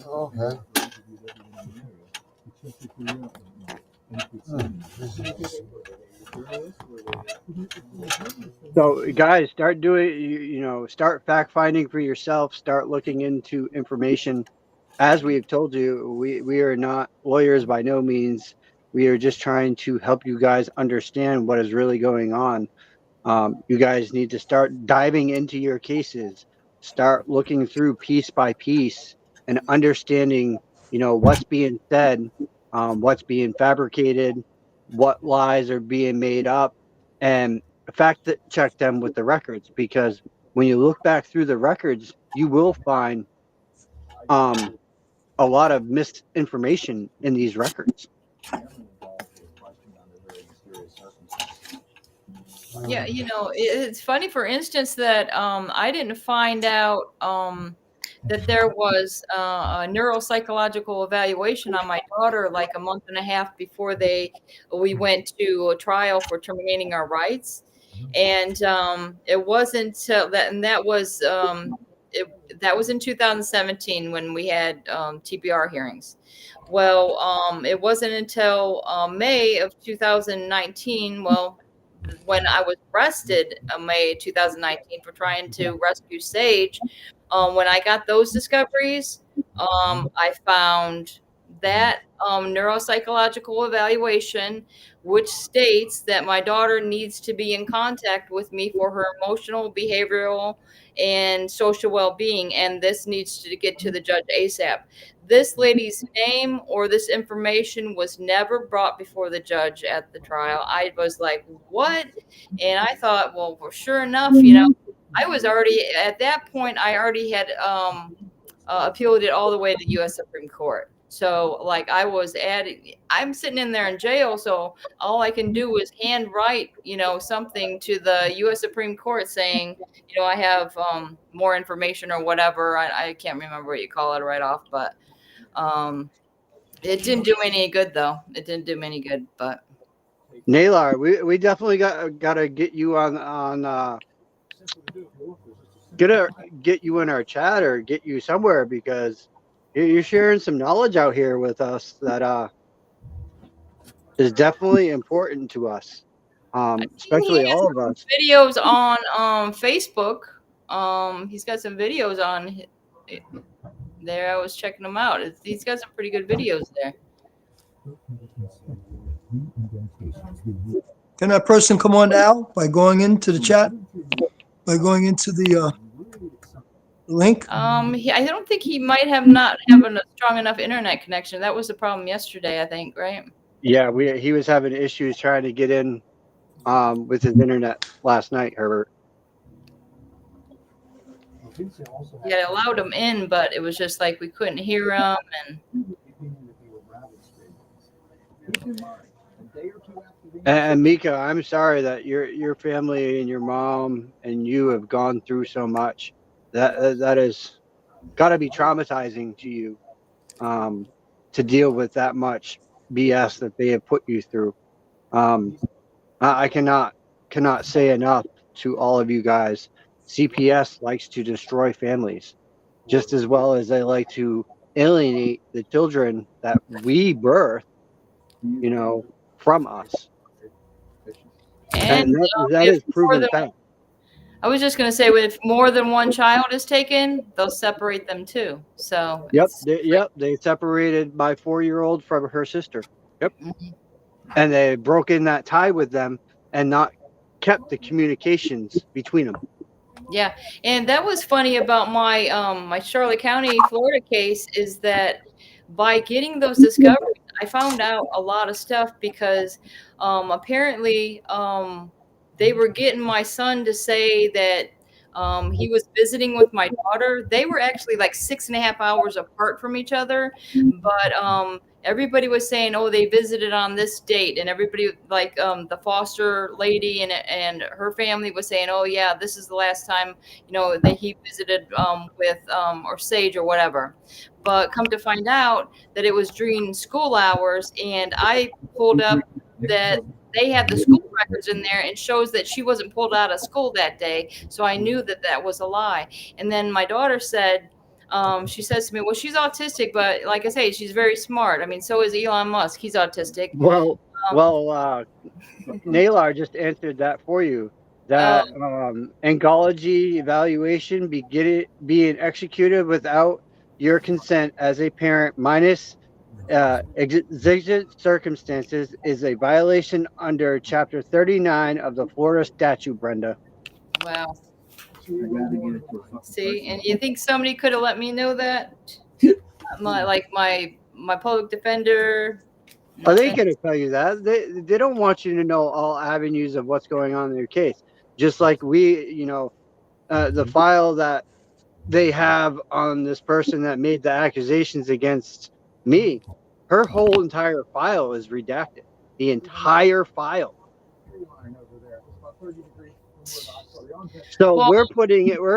Okay. So guys, start doing start fact finding for yourself, start looking into information. As we've told you, we are not lawyers by no means. We are just trying to help you guys understand what is really going on. You guys need to start diving into your cases, start looking through piece by piece and understanding, what's being said, what's being fabricated, what lies are being made up, and fact check them with the records. Because when you look back through the records, you will find a lot of misinformation in these records. Yeah, it's funny, for instance, that I didn't find out that there was a neuropsychological evaluation on my daughter like a month and a half before we went to a trial for terminating our rights, and it wasn't that, and that was in 2017 when we had TPR hearings. Well, it wasn't until May of 2019. Well, when I was arrested in May 2019 for trying to rescue Sage, when I got those discoveries, I found that neuropsychological evaluation, which states that my daughter needs to be in contact with me for her emotional, behavioral, and social well-being, and this needs to get to the judge ASAP. This lady's name or this information was never brought before the judge at the trial. I was like, what? And I thought, well, sure enough, I was already at that point. I already had appealed it all the way to the U.S. Supreme Court. So like I'm sitting in there in jail. So all I can do is handwrite, something to the U.S. Supreme Court saying, I have more information or whatever. I can't remember what you call it right off, but it didn't do me any good though. It didn't do me any good, but. Naylor, we definitely gotta get you on get you in our chat or get you somewhere, because you're sharing some knowledge out here with us that is definitely important to us, He especially has all of us. videos on Facebook. He's got some videos on there. I was checking them out. He's got some pretty good videos there. Can that person come on now by going into the chat? By going into the link? I don't think he might have not having a strong enough internet connection. That was the problem yesterday, I think, right? Yeah, he was having issues trying to get in with his internet last night, Herbert. Yeah, I allowed him in, but it was just like we couldn't hear him, And Mika, I'm sorry that your family and your mom and you have gone through so much. That is got to be traumatizing to you, to deal with that much BS that they have put you through. I cannot say enough to all of you guys. CPS likes to destroy families just as well as they like to alienate the children that we birth, from us. And that if is proven fact. I was just going to say, if more than one child is taken, they'll separate them too. So Yep, they separated my 4-year-old from her sister. Yep, and they broke in that tie with them and not kept the communications between them. Yeah, and that was funny about my my Charlotte County, Florida case is that by getting those discoveries, I found out a lot of stuff because apparently they were getting my son to say that he was visiting with my daughter. They were actually like 6.5 hours apart from each other, but everybody was saying, "Oh, they visited on this date," and everybody, like the foster lady and her family, was saying, "Oh, yeah, this is the last time that he visited with or Sage or whatever." But come to find out that it was during school hours, and I pulled up that they had the school records in there and shows that she wasn't pulled out of school that day. So I knew that that was a lie. And then my daughter said, she says to me, well, she's autistic, but like I say, she's very smart. I mean, so is Elon Musk. He's autistic. Naylor just answered that for you. That oncology evaluation being executed without your consent as a parent, minus exigent circumstances, is a violation under Chapter 39 of the Florida statute, Brenda. Wow. See, and you think somebody could have let me know that? My public defender. Are they going to tell you that? They don't want you to know all avenues of what's going on in your case. Just like we, the file that they have on this person that made the accusations against me, her whole entire file is redacted. The entire file. So we're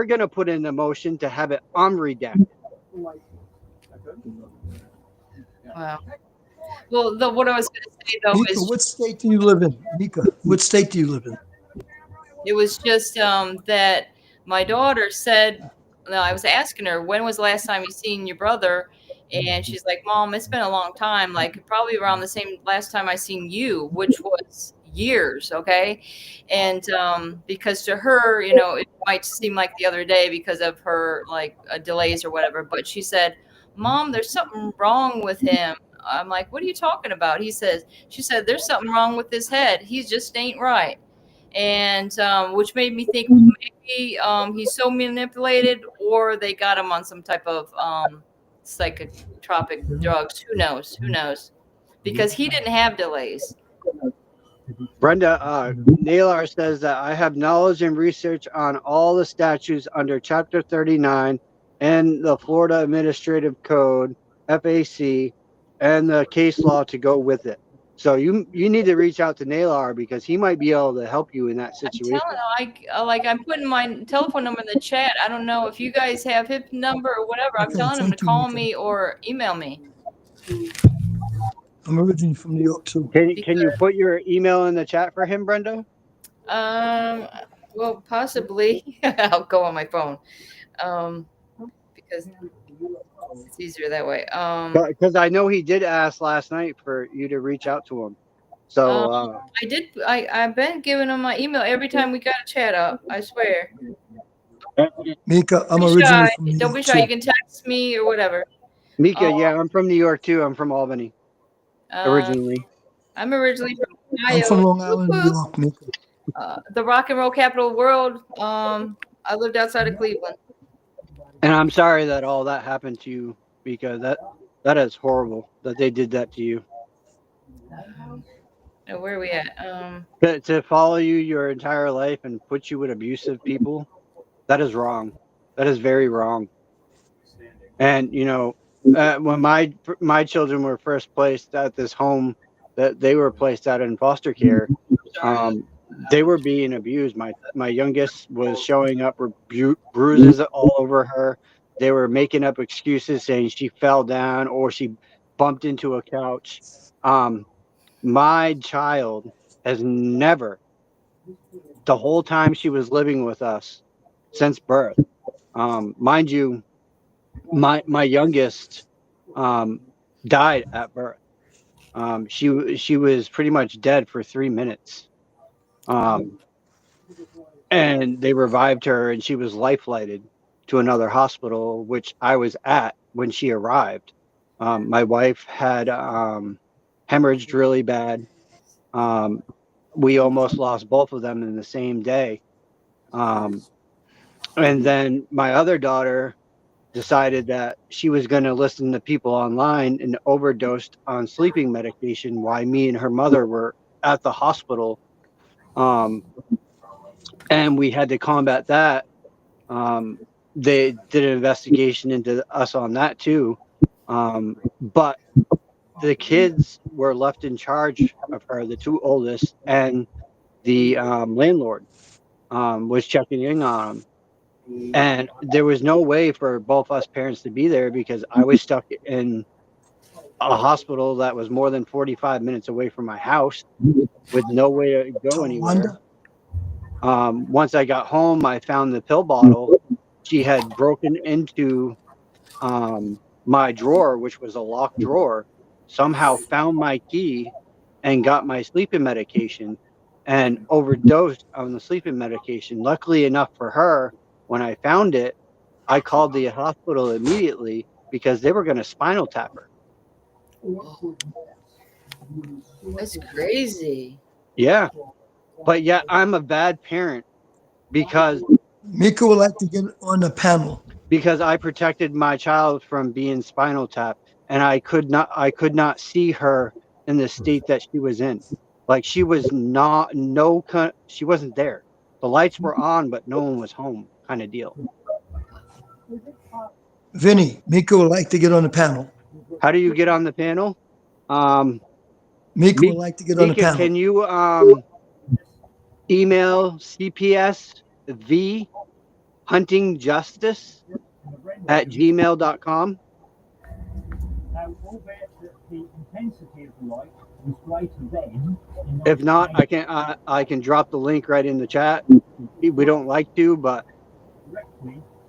going to put in a motion to have it unredacted. Wow. Well, what I was going to say though Mika, is, what state do you live in? Mika, what state do you live in? it was just that my daughter said, no, I was asking her, when was the last time you seen your brother? And she's like, Mom, it's been a long time, like probably around the same last time I seen you, which was years. Okay. And because to her, it might seem like the other day because of her like delays or whatever. But she said, Mom, there's something wrong with him. I'm like, what are you talking about? She said, there's something wrong with his head. He just ain't right. And which made me think maybe he's so manipulated, or they got him on some type of psychotropic drugs. Who knows? Because he didn't have delays. Brenda, Naylor says that I have knowledge and research on all the statutes under Chapter 39 and the Florida Administrative Code, FAC, and the case law to go with it. So you need to reach out to Naylor because he might be able to help you in that I'm situation. telling you, I'm putting my telephone number in the chat. I don't know if you guys have his number or whatever. I'm Okay, telling him to thank you, call Mika. me or email me. I'm originally from New York too. Can you put your email in the chat for him, Brenda? Well, possibly. I'll go on my phone. Because it's easier that way. Because I know he did ask last night for you to reach out to him. So I did. I've been giving him my email every time we got a chat up. I swear. Mika, I'm Don't be originally shy. from New Don't be York shy. You too. can text me or whatever. Mika, yeah, I'm from New York too. I'm from Albany originally. I'm originally from I'm Ohio. from Long Island, New York, Mika. The rock and roll capital of the world. I lived outside of Cleveland. And I'm sorry that all that happened to you, Mika. That is horrible that they did that to you. Now, where are we at? To follow you your entire life and put you with abusive people, that is wrong. That is very wrong. And when my children were first placed at this home that they were placed at in foster care, they were being abused. My youngest was showing up with bruises all over her. They were making up excuses saying she fell down or she bumped into a couch. My child has never, the whole time she was living with us since birth, mind you, my youngest died at birth. She was pretty much dead for 3 minutes. And they revived her and she was life-flighted to another hospital, which I was at when she arrived. My wife had hemorrhaged really bad. We almost lost both of them in the same day. And then my other daughter decided that she was going to listen to people online and overdosed on sleeping medication while me and her mother were at the hospital. And we had to combat that. They did an investigation into us on that too. But the kids were left in charge of her, the two oldest, and the landlord was checking in on them. And there was no way for both us parents to be there because I was stuck in a hospital that was more than 45 minutes away from my house with no way to go anywhere. Once I got home, I found the pill bottle. She had broken into my drawer, which was a locked drawer, somehow found my key and got my sleeping medication and overdosed on the sleeping medication. Luckily enough for her, when I found it, I called the hospital immediately because they were going to spinal tap her. That's crazy. Yeah. But yet I'm a bad parent because Mika would like to get on the panel. Because I protected my child from being spinal tapped and I could not see her in the state that she was in. Like she was she wasn't there. The lights were on, but no one was home kind of deal. Vinny, Mika would like to get on the panel. How do you get on the panel? Mika would like to get on the Mika, panel. can you email CPS V Hunting Justice at gmail.com? If not, I can drop the link right in the chat. We don't like to, but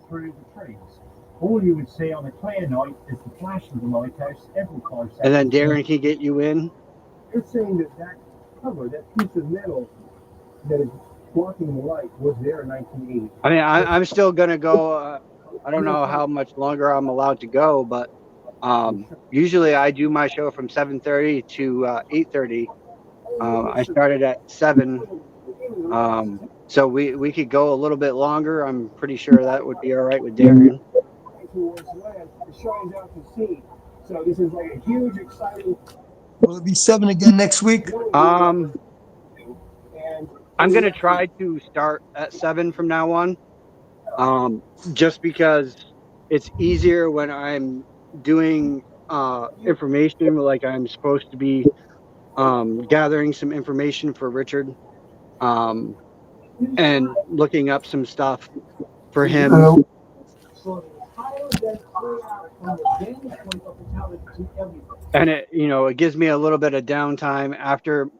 through the trees. All you would see on a clear night is the flash of the lighthouse every 5 seconds. And then Darren can get you in. You're saying that cover, that piece of metal that is blocking the light, was there in 1980. I mean, I'm still going to go. I don't know how much longer I'm allowed to go, but usually I do my show from 7:30 to 8:30. I started at 7. So we could go a little bit longer. I'm pretty sure that would be all right with Darren. Towards land, it shines out to sea. So this is like a huge, exciting. Will it be 7 again next week? I'm gonna try to start at 7 from now on, just because it's easier when I'm doing information, like I'm supposed to be gathering some information for Richard, um, and looking up some stuff for him. Hello. And it gives me a little bit of downtime after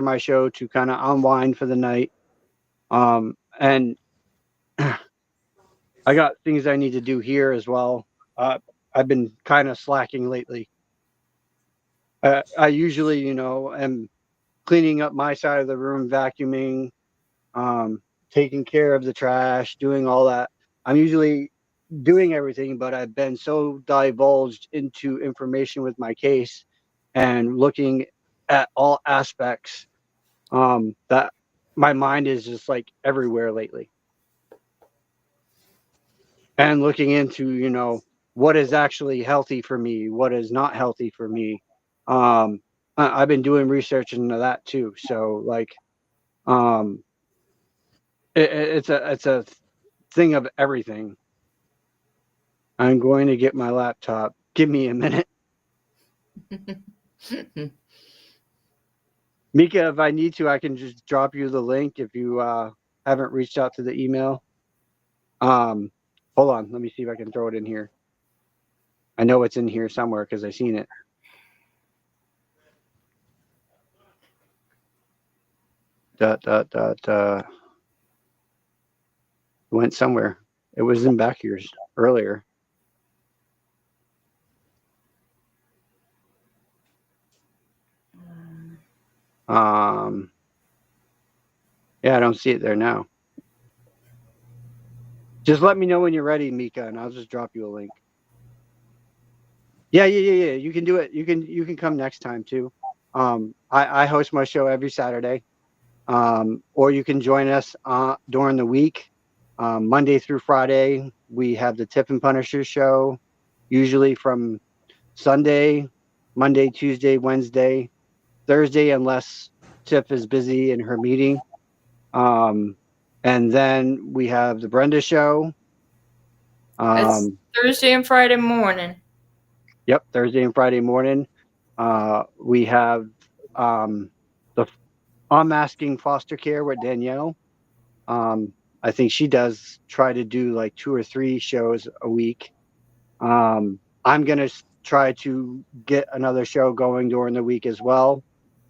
my show to kind of unwind for the night. And I got things I need to do here as well. I've been kind of slacking lately. I usually, am cleaning up my side of the room, vacuuming, taking care of the trash, doing all that. I'm usually doing everything, but I've been so divulged into information with my case and looking at all aspects, that my mind is just like everywhere lately. And looking into, what is actually healthy for me, what is not healthy for me. I've been doing research into that too. So like, um, it's a thing of everything. I'm going to get my laptop. Give me a minute. Mika, if I need to, I can just drop you the link if you haven't reached out to the email. Hold on. Let me see if I can throw it in here. I know it's in here somewhere because I've seen it. It went somewhere. It was in back here earlier. Yeah, I don't see it there now. Just let me know when you're ready, Mika, and I'll just drop you a link. Yeah. You can do it. You can come next time too. I host my show every Saturday. Or you can join us during the week. Monday through Friday, we have the Tip and Punisher show, usually from Sunday, Monday, Tuesday, Wednesday, Thursday, unless Tip is busy in her meeting. And then we have the Brenda show. It's Thursday and Friday morning. Yep, Thursday and Friday morning. We have the Unmasking Foster Care with Danielle. I think she does try to do like 2 or 3 shows a week. I'm going to try to get another show going during the week as well.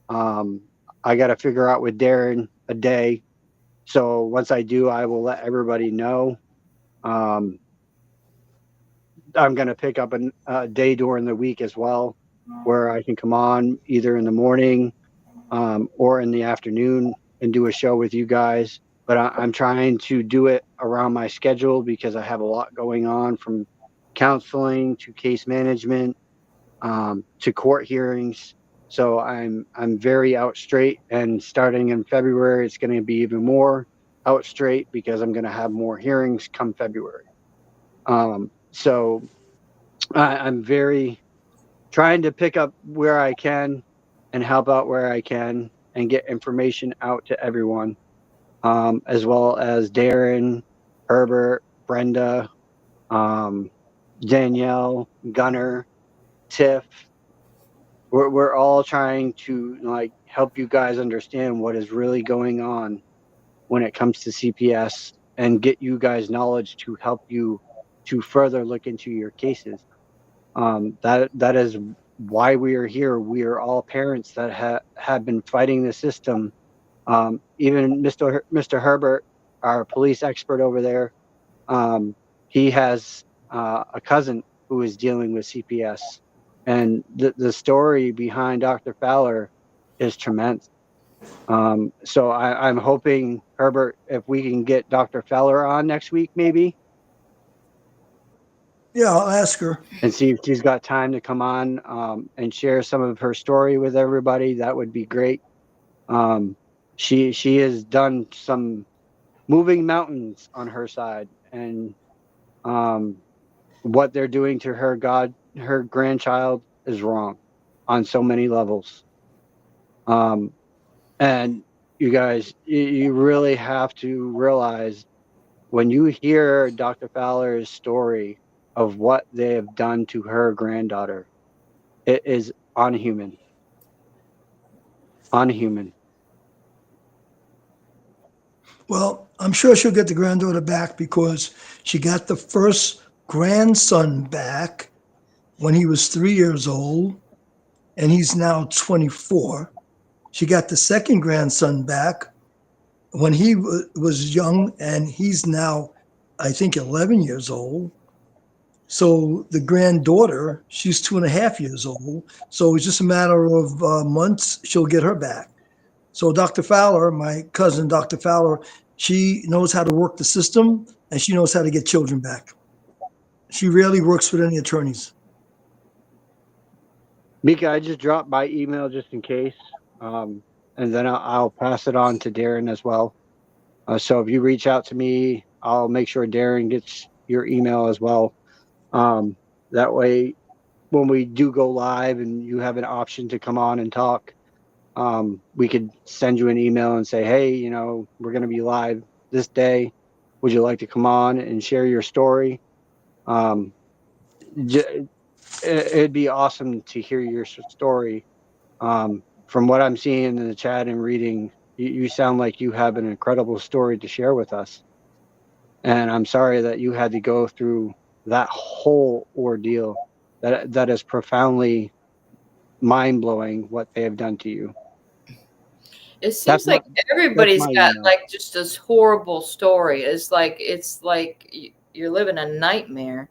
I got to figure out with Darren a day. So once I do, I will let everybody know. I'm going to pick up a day during the week as well, where I can come on either in the morning or in the afternoon and do a show with you guys. But I'm trying to do it around my schedule because I have a lot going on, from counseling to case management, to court hearings. So I'm very out straight, and starting in February, it's going to be even more out straight because I'm going to have more hearings come February. So I'm very trying to pick up where I can and help out where I can and get information out to everyone, as well as Darren, Herbert, Brenda, Danielle, Gunner, Tiff. We're all trying to like help you guys understand what is really going on when it comes to CPS and get you guys knowledge to help you to further look into your cases. That is why we are here. We are all parents that have been fighting the system. Even Mr. Herbert, our police expert over there, he has a cousin who is dealing with CPS, and the story behind Dr. Fowler is tremendous. So I'm hoping, Herbert, if we can get Dr. Fowler on next week, maybe. Yeah, I'll ask her. And see if she's got time to come on and share some of her story with everybody. That would be great. She has done some moving mountains on her side, and what they're doing to her grandchild is wrong on so many levels. And you guys, you really have to realize when you hear Dr. Fowler's story of what they have done to her granddaughter, it is unhuman. Unhuman. Well, I'm sure she'll get the granddaughter back because she got the first grandson back when he was 3 years old, and he's now 24. She got the second grandson back when he was young, and he's now, I think, 11 years old. So the granddaughter, she's 2.5 years old. So it's just a matter of months, she'll get her back. So Dr. Fowler, my cousin, Dr. Fowler, she knows how to work the system and she knows how to get children back. She rarely works with any attorneys. Mika, I just dropped by email just in case, and then I'll pass it on to Darren as well. So if you reach out to me, I'll make sure Darren gets your email as well. That way, when we do go live and you have an option to come on and talk, we could send you an email and say, hey, you know, we're going to be live this day. Would you like to come on and share your story? It'd be awesome to hear your story. From what I'm seeing in the chat and reading, you sound like you have an incredible story to share with us. And I'm sorry that you had to go through that whole ordeal. That is profoundly mind-blowing what they have done to you. It seems like everybody's my got email. like just this horrible story. It's like you're living a nightmare.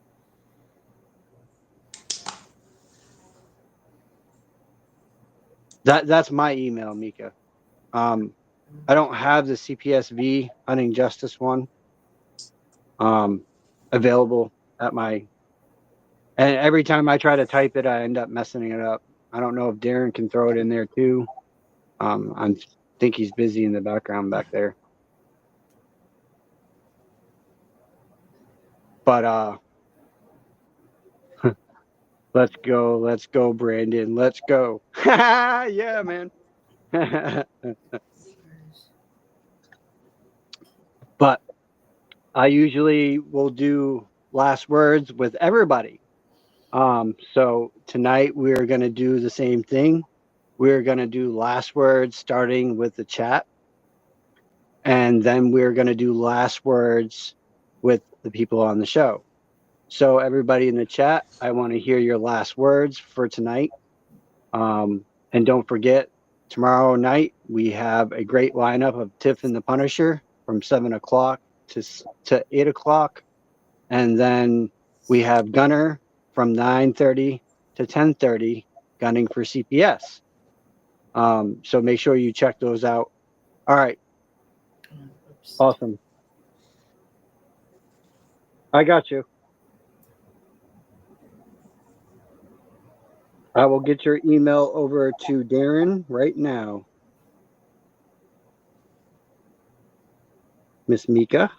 That's my email, Mika. I don't have the CPSV hunting justice one available at my, and every time I try to type it, I end up messing it up. I don't know if Darren can throw it in there too. I think he's busy in the background back there. But let's go, Brandon. Let's go. Yeah, man. But I usually will do last words with everybody. So tonight we're going to do the same thing. We're going to do last words starting with the chat. And then we're going to do last words with the people on the show. So everybody in the chat, I want to hear your last words for tonight. And don't forget, tomorrow night, we have a great lineup of Tiff and the Punisher from 7 o'clock to 8 o'clock. And then we have Gunner from 9:30 to 10:30, gunning for CPS. So make sure you check those out. All right. Awesome. I got you. I will get your email over to Darren right now. Miss Mika.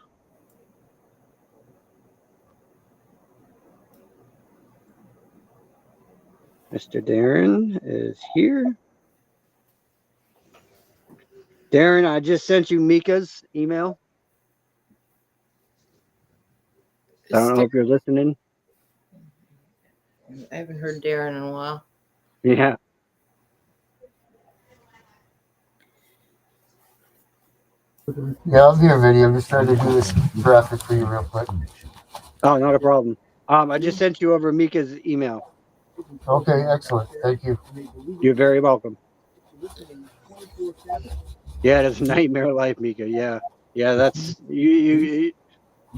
Mr. Darren is here. Darren, I just sent you Mika's email. I don't know if you're listening. I haven't heard Darren in a while. Yeah. Yeah, I'm here, Vinny. I'm just trying to do this graphic for you real quick. Oh, not a problem. I just sent you over Mika's email. Okay, excellent. Thank you. You're very welcome. Yeah, it's a nightmare life, Mika. Yeah. That's you've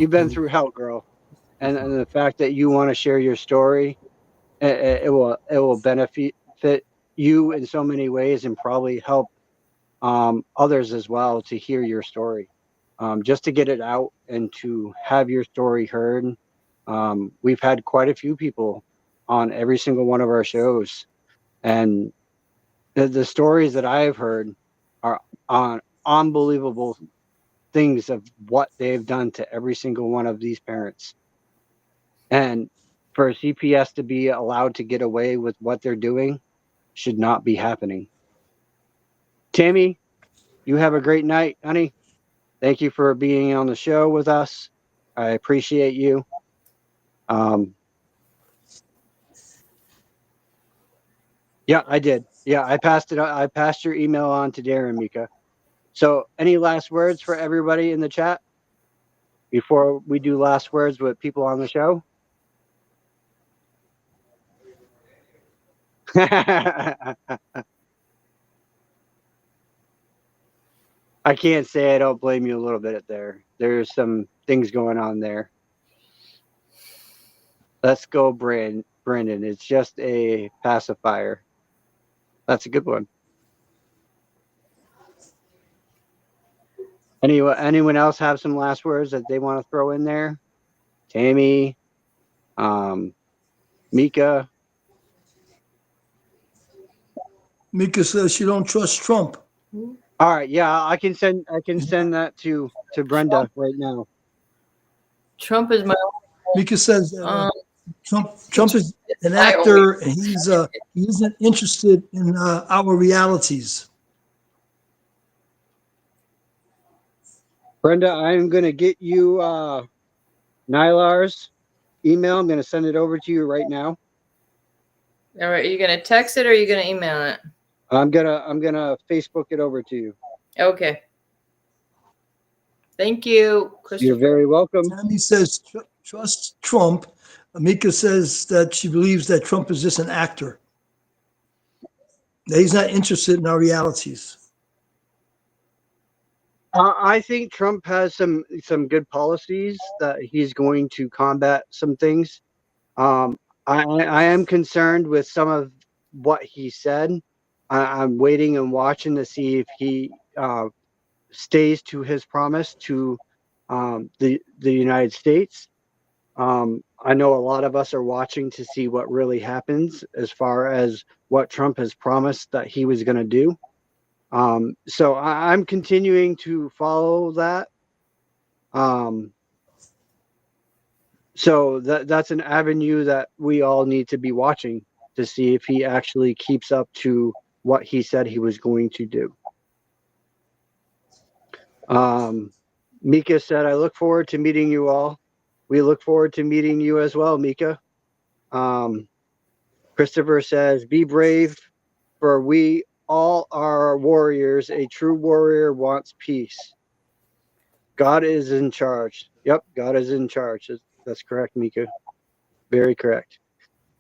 been through hell, girl. And the fact that you want to share your story, it will benefit you in so many ways and probably help others as well to hear your story. Just to get it out and to have your story heard. We've had quite a few people on every single one of our shows, and the stories that I've heard are on unbelievable things of what they've done to every single one of these parents. And for CPS to be allowed to get away with what they're doing should not be happening. Tammy, You have a great night, honey. Thank you for being on the show with us. I appreciate you. Yeah, I did. Yeah, I passed it. I passed your email on to Darren, Mika. So, any last words for everybody in the chat before we do last words with people on the show? I can't say I don't blame you a little bit there. There's some things going on there. Let's go, Brandon. It's just a pacifier. That's a good one. Anyone else have some last words that they want to throw in there? Tammy, Mika. Mika says she don't trust Trump. All right, yeah, I can send that to Brenda right now. Trump is my. Mika says that, Um, Trump is an actor, and he isn't interested in our realities. Brenda, I'm gonna get you Nylar's email. I'm gonna send it over to you right now. All right, are you gonna text it or are you gonna email it? I'm gonna Facebook it over to you. Okay. Thank you, Christopher. You're very welcome. Tammy says trust Trump. Mika says that she believes that Trump is just an actor. That he's not interested in our realities. I think Trump has some good policies that he's going to combat some things. I am concerned with some of what he said. I'm waiting and watching to see if he stays to his promise to the United States. I know a lot of us are watching to see what really happens as far as what Trump has promised that he was going to do. So I'm continuing to follow that. So that's an avenue that we all need to be watching to see if he actually keeps up to what he said he was going to do. Mika said, I look forward to meeting you all. We look forward to meeting you as well, Mika. Christopher says, be brave, for we all are warriors. A true warrior wants peace. God is in charge. Yep, God is in charge. That's correct, Mika. Very correct.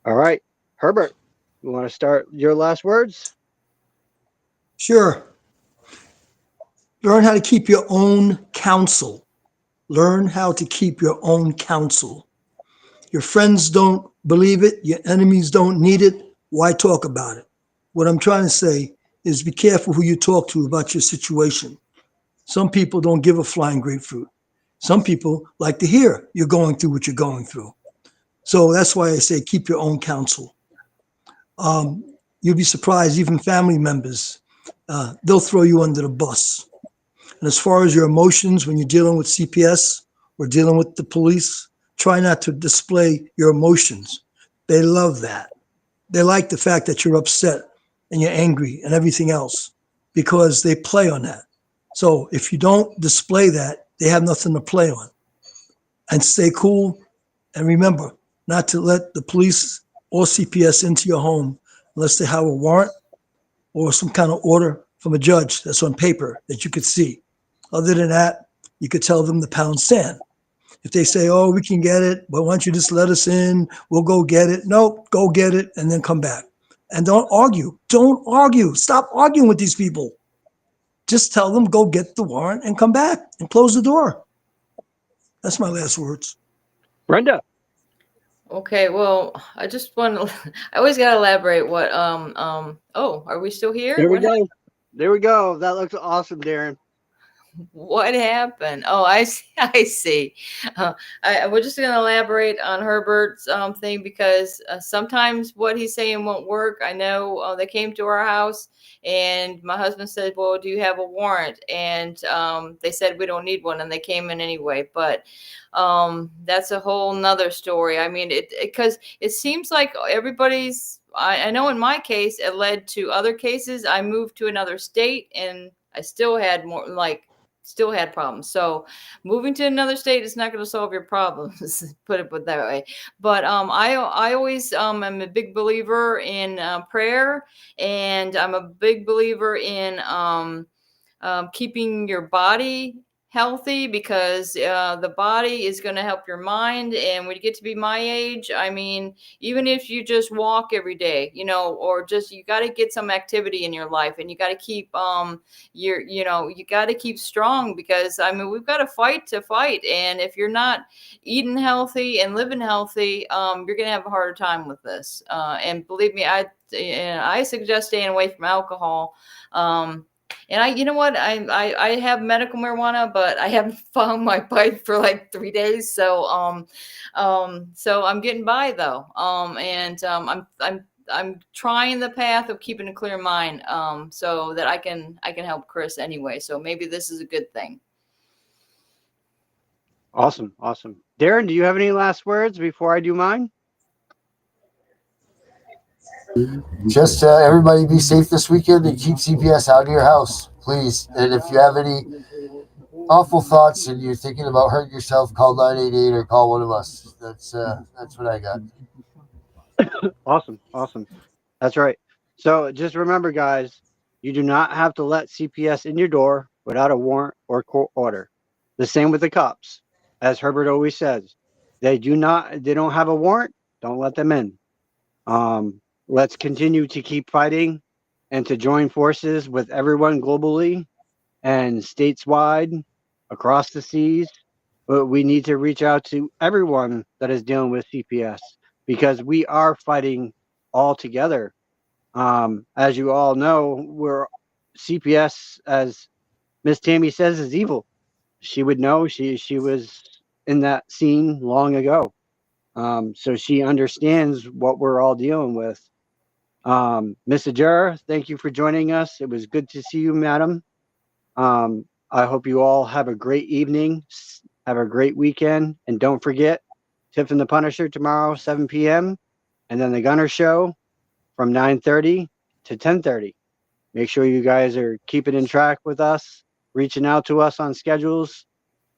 All right, Herbert, you want to start your last words? Sure. Learn how to keep your own counsel. Learn how to keep your own counsel. Your friends don't believe it. Your enemies don't need it. Why talk about it? What I'm trying to say is be careful who you talk to about your situation. Some people don't give a flying grapefruit. Some people like to hear you're going through what you're going through. So that's why I say keep your own counsel. You'll be surprised, even family members, they'll throw you under the bus. And as far as your emotions, when you're dealing with CPS or dealing with the police, try not to display your emotions. They love that. They like the fact that you're upset and you're angry and everything else because they play on that. So if you don't display that, they have nothing to play on. And stay cool. And remember not to let the police or CPS into your home unless they have a warrant or some kind of order from a judge that's on paper that you could see. Other than that, you could tell them to pound sand. If they say, oh, we can get it, but why don't you just let us in? We'll go get it. No, go get it and then come back. And don't argue. Don't argue. Stop arguing with these people. Just tell them, go get the warrant and come back and close the door. That's my last words. Brenda. Okay, well, I just want to. I always gotta elaborate. What? Oh, are we still here? There we go. There we go. That looks awesome, Darren. What happened? Oh, I see. I see. We're just going to elaborate on Herbert's thing because sometimes what he's saying won't work. I know they came to our house and my husband said, well, do you have a warrant? And they said, we don't need one. And they came in anyway. But that's a whole nother story. I mean, because it seems like everybody's, I know in my case, it led to other cases. I moved to another state and I still had still had problems. So moving to another state is not going to solve your problems, put it that way. But I always am a big believer in prayer, and I'm a big believer in keeping your body healthy, because the body is going to help your mind. And when you get to be my age, I mean, even if you just walk every day, or just, you got to get some activity in your life, and you got to keep you got to keep strong, because I mean, we've got to fight. And if you're not eating healthy and living healthy, you're going to have a harder time with this. And believe me, I suggest staying away from alcohol. And you know what? I have medical marijuana, but I haven't found my pipe for like 3 days. So, so I'm getting by though. I'm trying the path of keeping a clear mind, so that I can help Chris anyway. So maybe this is a good thing. Awesome. Darren, do you have any last words before I do mine? Just everybody be safe this weekend and keep CPS out of your house, please. And if you have any awful thoughts and you're thinking about hurting yourself, call 988 or call one of us. That's what I got. Awesome. That's right. So just remember, guys, you do not have to let CPS in your door without a warrant or court order. The same with the cops. As Herbert always says, they don't have a warrant, don't let them in. Let's continue to keep fighting and to join forces with everyone globally and stateswide across the seas. But we need to reach out to everyone that is dealing with CPS, because we are fighting all together. As you all know, CPS, as Miss Tammy says, is evil. She would know. She was in that scene long ago. So she understands what we're all dealing with. Miss Ajura, thank you for joining us. It was good to see you, madam. I hope you all have a great evening. Have a great weekend. And don't forget, Tiff and the Punisher tomorrow, 7 p.m. And then the Gunner Show from 9:30 to 10:30. Make sure you guys are keeping in track with us, reaching out to us on schedules.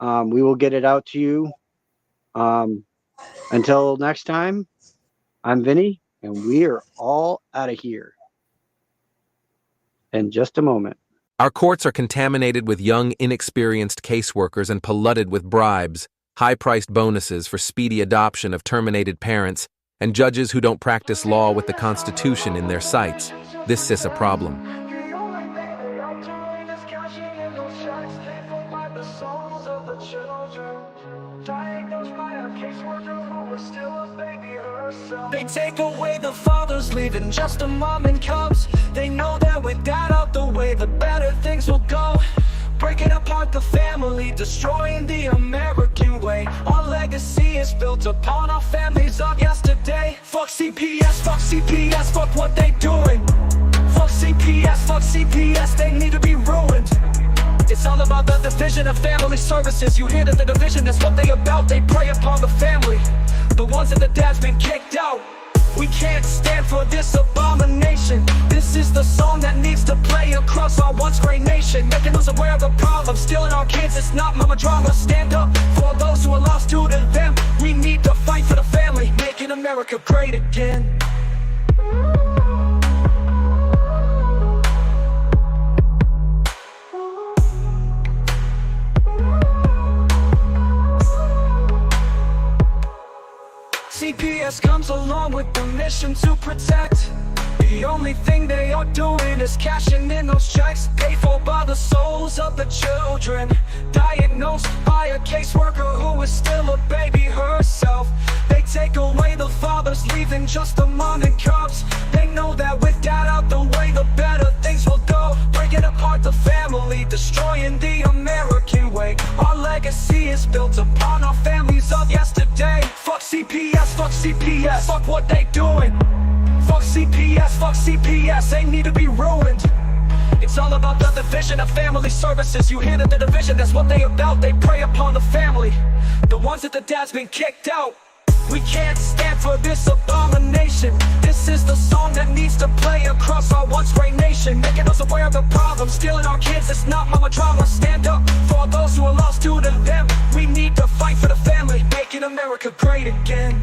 We will get it out to you. Until next time, I'm Vinny, and we are all out of here in just a moment. Our courts are contaminated with young, inexperienced caseworkers and polluted with bribes, high-priced bonuses for speedy adoption of terminated parents, and judges who don't practice law with the Constitution in their sights. This is a problem. They take away the fathers, leaving just a mom and cubs. They know that with that out the way, the better things will go. Breaking apart the family, destroying the American way. Our legacy is built upon our families of yesterday. Fuck CPS, fuck what they doing. Fuck CPS, they need to be ruined. It's all about the division of family services. You hear that the division, that's what they about. They prey upon the family, the ones that the dad's been kicked out. We can't stand for this abomination. This is the song that needs to play across our once great nation, making us aware of the problem. Stealing our kids, it's not mama drama. Stand up for those who are lost due to them. We need to fight for the family, making America great again. CPS comes along with the mission to protect. The only thing they are doing is cashing in those checks, paid for by the souls of the children, diagnosed by a caseworker who is still a baby herself. They take away the fathers, leaving just the mom and cubs. They know that with dad out the way, the better things will go. Breaking apart the family, destroying the American way. Our legacy is built upon our families of yesterday. Fuck CPS, fuck what they doing. Fuck CPS, they need to be ruined. It's all about the division of family services. You hear that the division, that's what they about. They prey upon the family, the ones that the dad's been kicked out. We can't stand for this abomination. This is the song that needs to play across our once great nation, making us aware of the problem, stealing our kids. It's not mama drama. Stand up for all those who are lost to them. We need to fight for the family, making America great again.